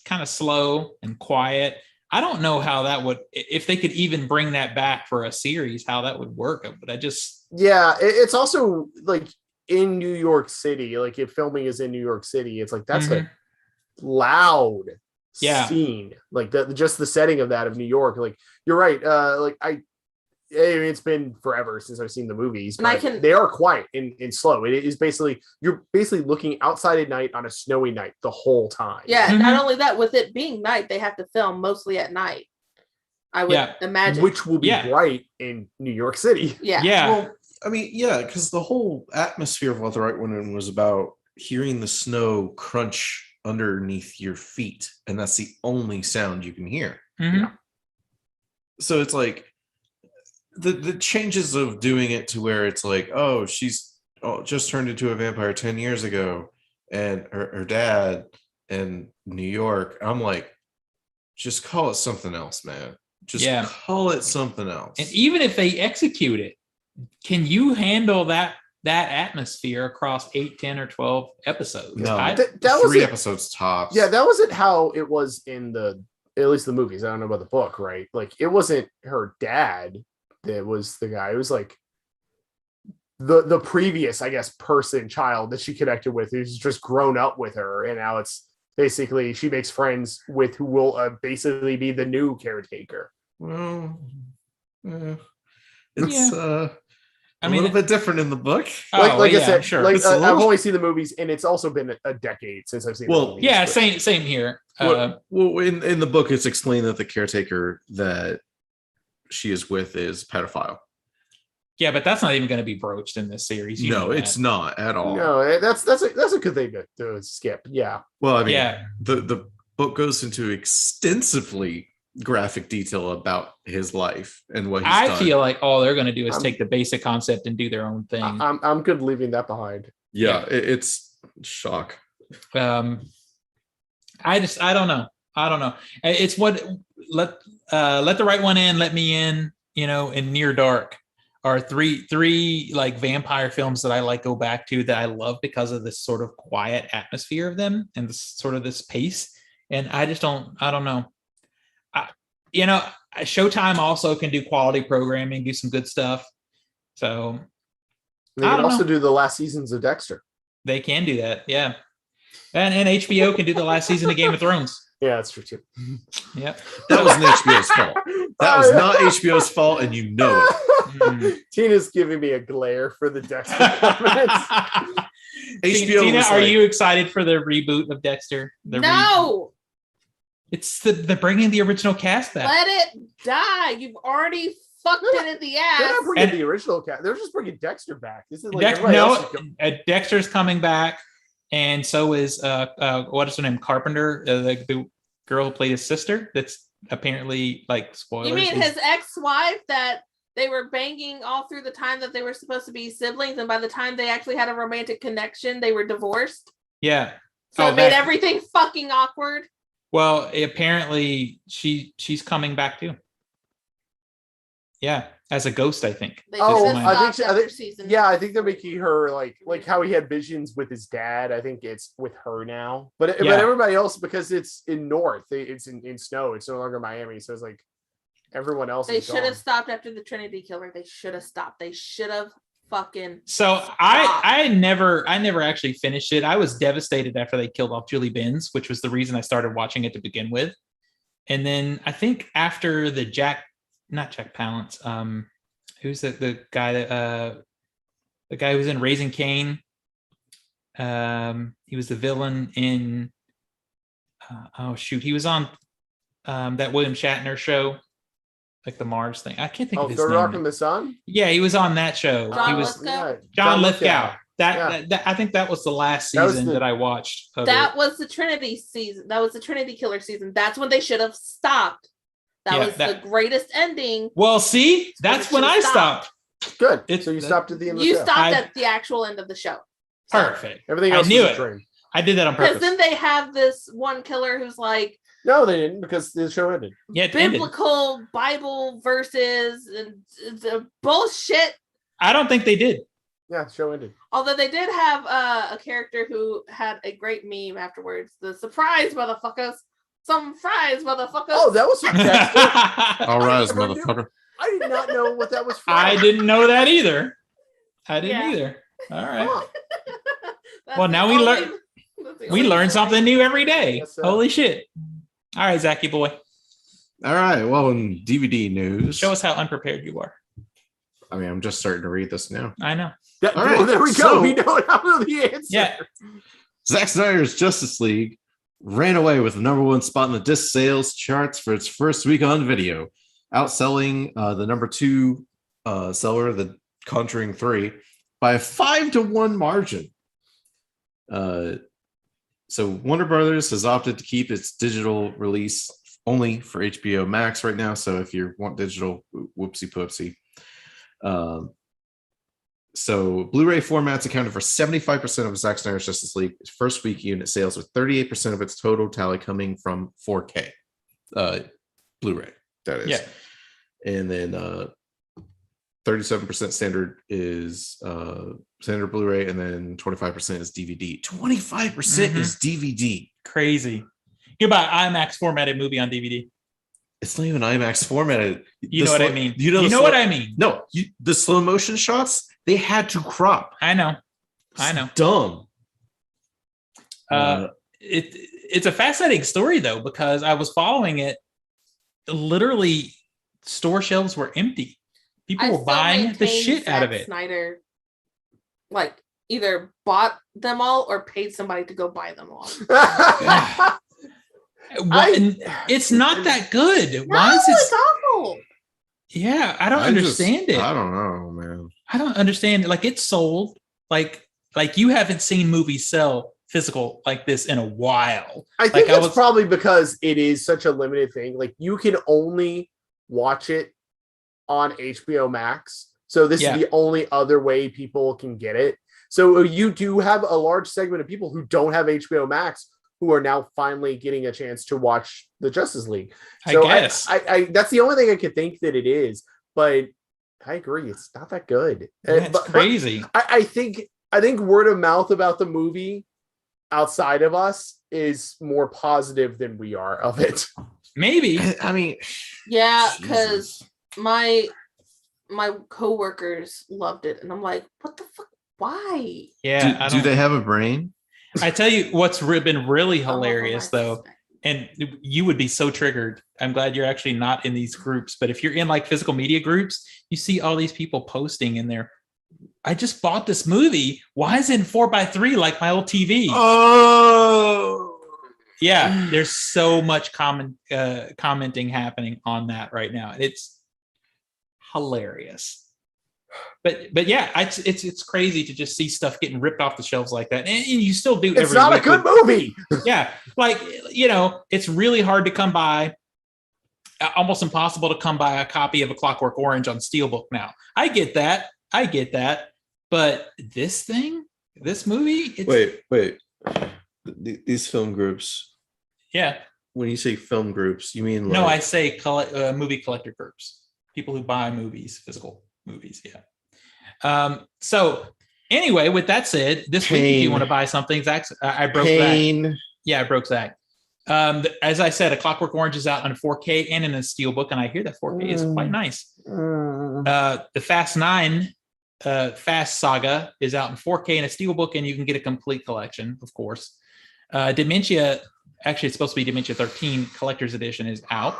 B: kind of slow and quiet. I don't know how that would, if they could even bring that back for a series, how that would work. But I just...
C: Yeah, it's also like in New York City, like if filming is in New York City, it's like that's a loud scene. Like just the setting of that of New York. Like you're right. It's been forever since I've seen the movies, but they are quiet and slow. It is you're basically looking outside at night on a snowy night the whole time.
A: Yeah, not only that, with it being night, they have to film mostly at night. I would imagine.
C: Which will be bright in New York City.
A: Yeah.
D: Well, I mean, because the whole atmosphere of What the Right One was about hearing the snow crunch underneath your feet, and that's the only sound you can hear. So it's like the changes of doing it to where it's like, oh, she's just turned into a vampire 10 years ago, and her dad in New York. I'm like, just call it something else, man. Just call it something else.
B: And even if they execute it, can you handle that atmosphere across 8, 10, or 12 episodes?
D: No, that was 3 episodes tops.
C: Yeah, that wasn't how it was in at least the movies. I don't know about the book, right? Like it wasn't her dad that was the guy. It was like the previous, I guess, child that she connected with, who's just grown up with her, and now it's basically she makes friends with who will basically be the new caretaker.
D: Well, it's a little bit different in the book.
C: I said, sure. I've only seen the movies, and it's also been a decade since I've seen the movies.
B: Yeah, same here.
D: In the book, it's explained that the caretaker that she is with is pedophile.
B: Yeah, but that's not even going to be broached in this series.
D: No, it's not at all.
C: No, that's a good thing to skip. Yeah.
D: Well, I mean, the book goes into extensively graphic detail about his life and what he's done.
B: I feel like all they're going to do is take the basic concept and do their own thing.
C: I'm good leaving that behind.
D: Yeah. It's shock.
B: I don't know. It's what let the right one in, let me in, in Near Dark are three like vampire films that I like go back to that I love because of this sort of quiet atmosphere of them and this pace. And I don't know. Showtime also can do quality programming, do some good stuff. So
C: they can also do the last seasons of Dexter.
B: They can do that, yeah. And HBO can do the last season of Game of Thrones.
C: Yeah, that's true too.
B: Yep.
D: That wasn't HBO's fault. That was not HBO's fault, and you know it.
C: Tina's giving me a glare for the Dexter comments.
B: HBO Tina, are you excited for the reboot of Dexter?
A: No.
B: It's the bringing the original cast back.
A: Let it die. You've already fucked it in the
C: They're
A: ass.
C: not bringing the original cast. They're just bringing Dexter back. This is like
B: Dexter's coming back, and so is what is her name? Carpenter, the girl who played his sister. That's apparently like spoilers.
A: You mean his ex-wife that they were banging all through the time that they were supposed to be siblings, and by the time they actually had a romantic connection, they were divorced?
B: Yeah.
A: So it made everything fucking awkward.
B: Well, apparently she's coming back too. Yeah, as a ghost, I think.
C: I think they're making her like how he had visions with his dad. I think it's with her now. But everybody else, because it's in North, it's in snow. It's no longer Miami, so it's like everyone else.
A: They should have stopped after the Trinity Killer. They should have stopped. They should have fucking.
B: So stopped. I never actually finished it. I was devastated after they killed off Julie Benz, which was the reason I started watching it to begin with. And then I think after the not Jack Palance. Who's the guy that the guy who was in Raising Cain? He was the villain in he was on that William Shatner show, like the Mars thing. I can't think of his name.
C: Rock from the Sun?
B: Yeah, he was on that show. John Lithgow. That I think that was the last season that I watched.
A: That was the Trinity season. That was the Trinity Killer season. That's when they should have stopped. That was the greatest ending.
B: Well, see, that's when I stopped.
C: Good. So you stopped at the end of the show.
A: You stopped at the actual end of the show.
B: Perfect.
C: Everything else
B: I knew
C: was a
B: it.
C: dream.
B: I did that on purpose.
A: Because then they have this one killer who's like,
C: no, they didn't, because the show ended.
B: Yeah, it
A: biblical
B: ended.
A: Bible verses and bullshit.
B: I don't think they did.
C: Yeah, the show ended.
A: Although they did have a character who had a great meme afterwards. The surprise motherfuckers. Some fries, motherfuckers.
C: Oh, that was from Dexter.
D: All rise, motherfucker.
C: I did not know what that was from.
B: I didn't know that either. I didn't either. All right.
C: Huh.
B: Well, now we learn something new every day. So. Holy shit. All right, Zachy boy.
D: All right. Well, in DVD news.
B: Show us how unprepared you are.
D: I mean, I'm just starting to read this now.
B: I know.
C: All right, there we go. We know the answer.
B: Yeah.
D: Zack Snyder's Justice League ran away with the #1 spot in the disc sales charts for its first week on video, outselling the #2 seller, The Conjuring 3, by a 5-1 margin. So Warner Brothers has opted to keep its digital release only for HBO Max right now. So if you want digital, whoopsie poopsie. So Blu-ray formats accounted for 75% of Zack Snyder's Justice League first week unit sales, with 38% of its total tally coming from 4K Blu-ray. That is,
B: yeah.
D: And then 37% standard is standard Blu-ray, and then 25% is DVD. 25% is DVD.
B: Crazy. You buy IMAX formatted movie on DVD.
D: It's not even IMAX formatted.
B: You know what I mean.
D: You know
B: what I mean.
D: No, the slow motion shots, they had to crop.
B: I know.
D: Dumb.
B: It's a fascinating story though, because I was following it. Literally, store shelves were empty. People were buying the shit out of it.
A: Snyder, like, either bought them all or paid somebody to go buy them all.
B: It's not that good.
A: No,
B: Why is it?
A: It's awful.
B: Yeah, I don't understand it.
D: I don't know, man.
B: I don't understand it. Like, it's sold. Like you haven't seen movies sell physical like this in a while.
C: I think it's probably because it is such a limited thing. Like, you can only watch it on HBO Max. So this is the only other way people can get it. So you do have a large segment of people who don't have HBO Max who are now finally getting a chance to watch the Justice League. So
B: I guess
C: I that's the only thing I could think that it is, but I agree, it's not that good.
B: It's crazy.
C: But I think word of mouth about the movie outside of us is more positive than we are of it.
B: Maybe.
D: I mean,
A: yeah, because my coworkers loved it, and I'm like, what the fuck? Why?
B: Yeah.
D: Do they have a brain?
B: I tell you what's been really hilarious though, and you would be so triggered. I'm glad you're actually not in these groups, but if you're in like physical media groups, you see all these people posting in there. I just bought this movie. Why is it in 4:3 like my old TV?
D: Oh,
B: yeah. There's so much commenting happening on that right now. It's hilarious. But yeah, it's crazy to just see stuff getting ripped off the shelves like that, and you still do.
C: It's not a good movie.
B: Yeah, like it's really hard to come by. Almost impossible to come by a copy of A Clockwork Orange on Steelbook now. I get that, but this movie.
D: Wait. These film groups.
B: Yeah.
D: When you say film groups, you mean
B: no? I say movie collector groups. People who buy movies, physical movies. Yeah. So anyway, with that said, this week if you want to buy something, Zach, I broke Zach. Yeah, I broke Zach. As I said, A Clockwork Orange is out on 4K and in a Steelbook, and I hear that 4K is quite nice. The Fast 9 Fast Saga is out in 4K and a Steelbook, and you can get a complete collection, of course. Dementia, actually, it's supposed to be Dementia 13 Collector's Edition is out.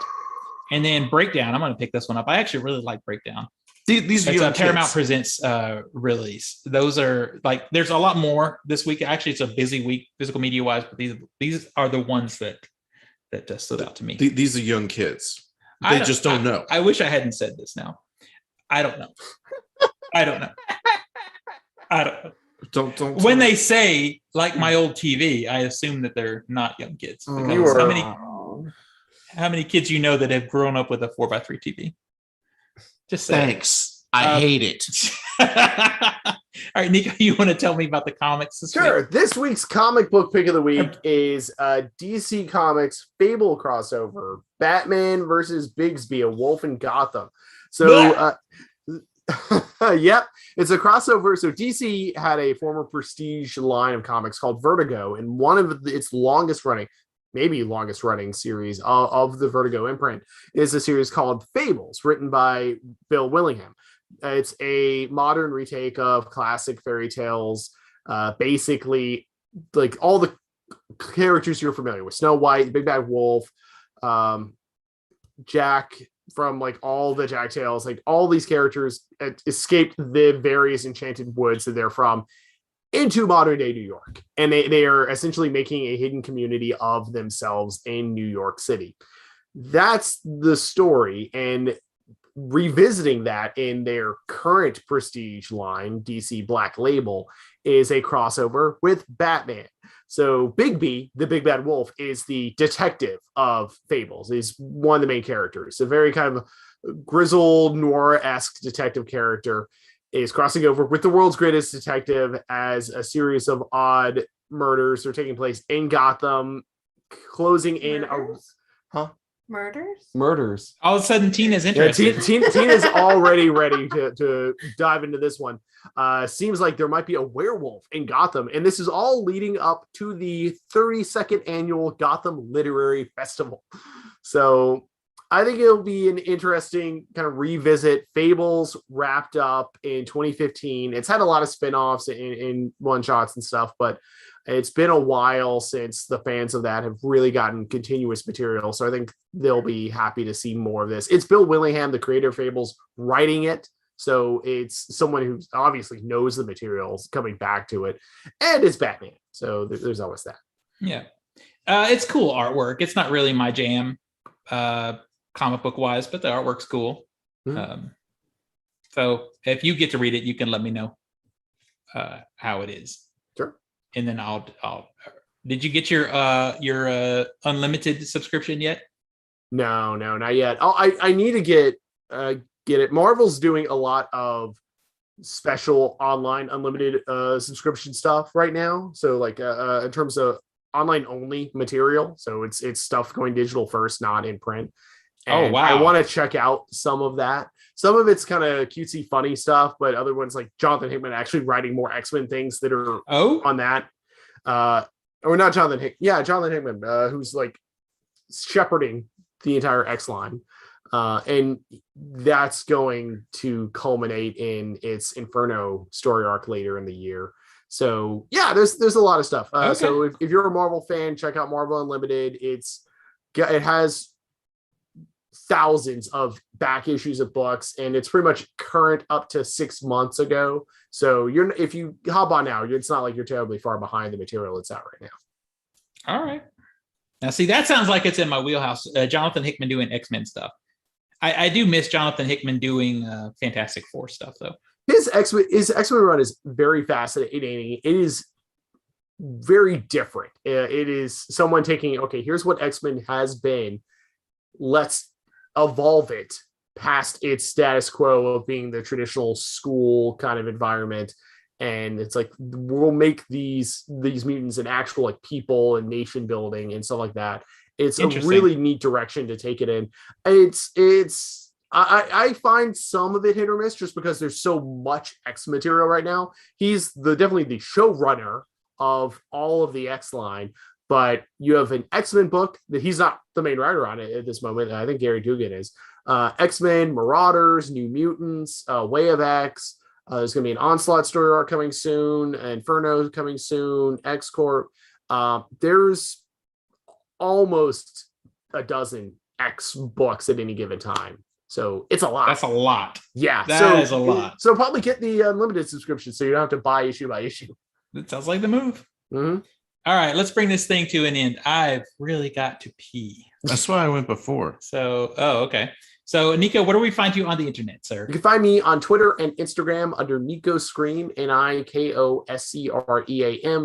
B: And then Breakdown, I'm going to pick this one up. I actually really like Breakdown.
D: These are
B: Paramount Presents release. Those are like, there's a lot more this week. Actually, it's a busy week, physical media wise, but these are the ones that stood out to me.
D: These are young kids. They just don't know.
B: I wish I hadn't said this now. I don't know.
D: Don't.
B: When they say like my old TV, I assume that they're not young kids. How many kids you know that have grown up with a 4x3 TV? Just say.
D: Thanks. I hate it.
B: All right, Nico, you want to tell me about the comics this week?
C: Sure. This week's comic book pick of the week is DC Comics Fable crossover, Batman versus Bigsby, a wolf in Gotham. So, yep, it's a crossover. So DC had a former prestige line of comics called Vertigo, and one of its longest running series of the Vertigo imprint is a series called Fables, written by Bill Willingham. It's a modern retake of classic fairy tales, basically like all the characters you're familiar with: Snow White, Big Bad Wolf, Jack from like all the Jack Tales. Like all these characters escaped the various enchanted woods that they're from into modern day New York. And they are essentially making a hidden community of themselves in New York City. That's the story. And revisiting that in their current prestige line, DC Black Label, is a crossover with Batman. So Bigby, the Big Bad Wolf, is the detective of Fables. He's one of the main characters. A very kind of grizzled, noir-esque detective character is crossing over with the world's greatest detective as a series of odd murders are taking place in Gotham, closing in Murders.
B: All of a sudden, Tina's interested.
C: Tina's already ready to dive into this one. Seems like there might be a werewolf in Gotham, and this is all leading up to the 32nd annual Gotham Literary Festival. So I think it'll be an interesting kind of revisit. Fables wrapped up in 2015. It's had a lot of spin-offs in one-shots and stuff, but it's been a while since the fans of that have really gotten continuous material. So I think they'll be happy to see more of this. It's Bill Willingham, the creator of Fables, writing it. So it's someone who obviously knows the materials coming back to it. And it's Batman. So there's always that.
B: Yeah. It's cool artwork. It's not really my jam comic book wise, but the artwork's cool. Mm-hmm. So if you get to read it, you can let me know how it is.
C: Sure.
B: And then I'll did you get your unlimited subscription yet?
C: No, not yet. I need to get it. Marvel's doing a lot of special online unlimited subscription stuff right now. So like in terms of online only material. So it's stuff going digital first, not in print. And
B: oh wow.
C: I want to check out some of that. Some of it's kind of cutesy, funny stuff, but other ones like Jonathan Hickman actually writing more X-Men things that are on that. Or not Jonathan Hickman. Yeah, Jonathan Hickman, who's like shepherding the entire X line. And that's going to culminate in its Inferno story arc later in the year. So yeah, there's a lot of stuff.
B: Okay.
C: So if you're a Marvel fan, check out Marvel Unlimited. It has thousands of back issues of books, and it's pretty much current up to 6 months ago. So if you hop on now, it's not like you're terribly far behind the material that's out right now.
B: All right. Now, see, that sounds like it's in my wheelhouse. Jonathan Hickman doing X-Men stuff. I do miss Jonathan Hickman doing Fantastic Four stuff though.
C: His X-Men run is very fascinating. It is very different. It is someone taking, okay, here's what X-Men has been. Let's evolve it past its status quo of being the traditional school kind of environment. And it's like, we'll make these mutants an actual like people and nation building and stuff like that. It's a really neat direction to take it in. I find some of it hit or miss just because there's so much X material right now. He's definitely the showrunner of all of the X line, but you have an X-Men book that he's not the main writer on it at this moment. I think Gary Dugan is. X-Men, Marauders, New Mutants, Way of X. There's going to be an Onslaught story arc coming soon, Inferno coming soon, X-Corp. There's almost a dozen X books at any given time. So it's a lot.
B: That's a lot.
C: Yeah.
B: That is a lot.
C: So probably get the unlimited subscription so you don't have to buy issue by issue.
B: That sounds like the move.
C: Mm-hmm.
B: All right, let's bring this thing to an end. I've really got to pee.
D: That's why I went before.
B: So, okay. So, Nico, where do we find you on the internet, sir?
C: You can find me on Twitter and Instagram under Nico Scream, NIKOSCREAM,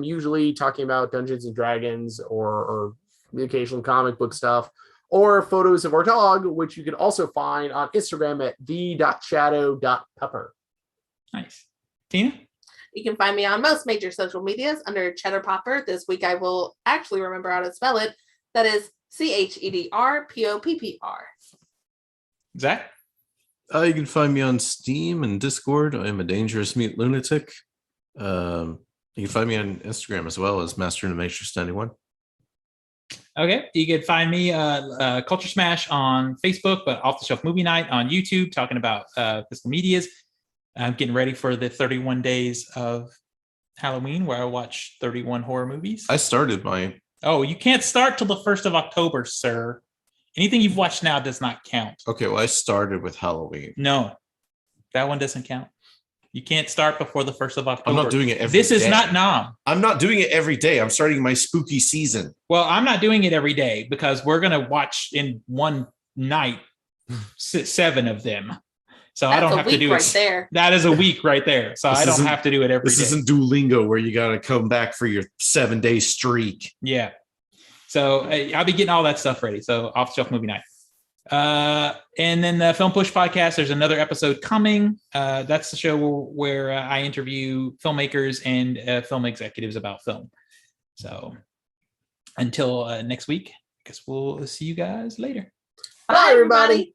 C: usually talking about Dungeons and Dragons or the occasional comic book stuff, or photos of our dog, which you can also find on Instagram at the.shadow.pepper.
B: Nice. Tina?
A: You can find me on most major social medias under Cheddar Popper. This week I will actually remember how to spell it. That is CHEDRPOPPR.
B: Zach?
D: You can find me on Steam and Discord. I am a dangerous mute lunatic. You can find me on Instagram as well as Master in the Matrix 91.
B: Okay, you can find me Culturesmash on Facebook, but Off the Shelf Movie Night on YouTube, talking about physical medias. I'm getting ready for the 31 days of Halloween, where I watch 31 horror movies.
D: I started my...
B: Oh, you can't start till the 1st of October, sir. Anything you've watched now does not count.
D: Okay, well, I started with Halloween.
B: No, that one doesn't count. You can't start before the 1st of October.
D: I'm not doing it every day.
B: This is not Nom.
D: I'm not doing it every day. I'm starting my spooky season.
B: Well, I'm not doing it every day because we're going to watch in one night 7 of them. So I don't have to do it.
A: There.
B: That is a week right there. So I don't have to do it every day.
D: This isn't Duolingo where you got to come back for your 7-day streak.
B: Yeah. So I'll be getting all that stuff ready. So Off the Shelf Movie Night. And then the Film Push podcast, there's another episode coming. That's the show where I interview filmmakers and film executives about film. So until next week, I guess we'll see you guys later.
A: Bye, everybody.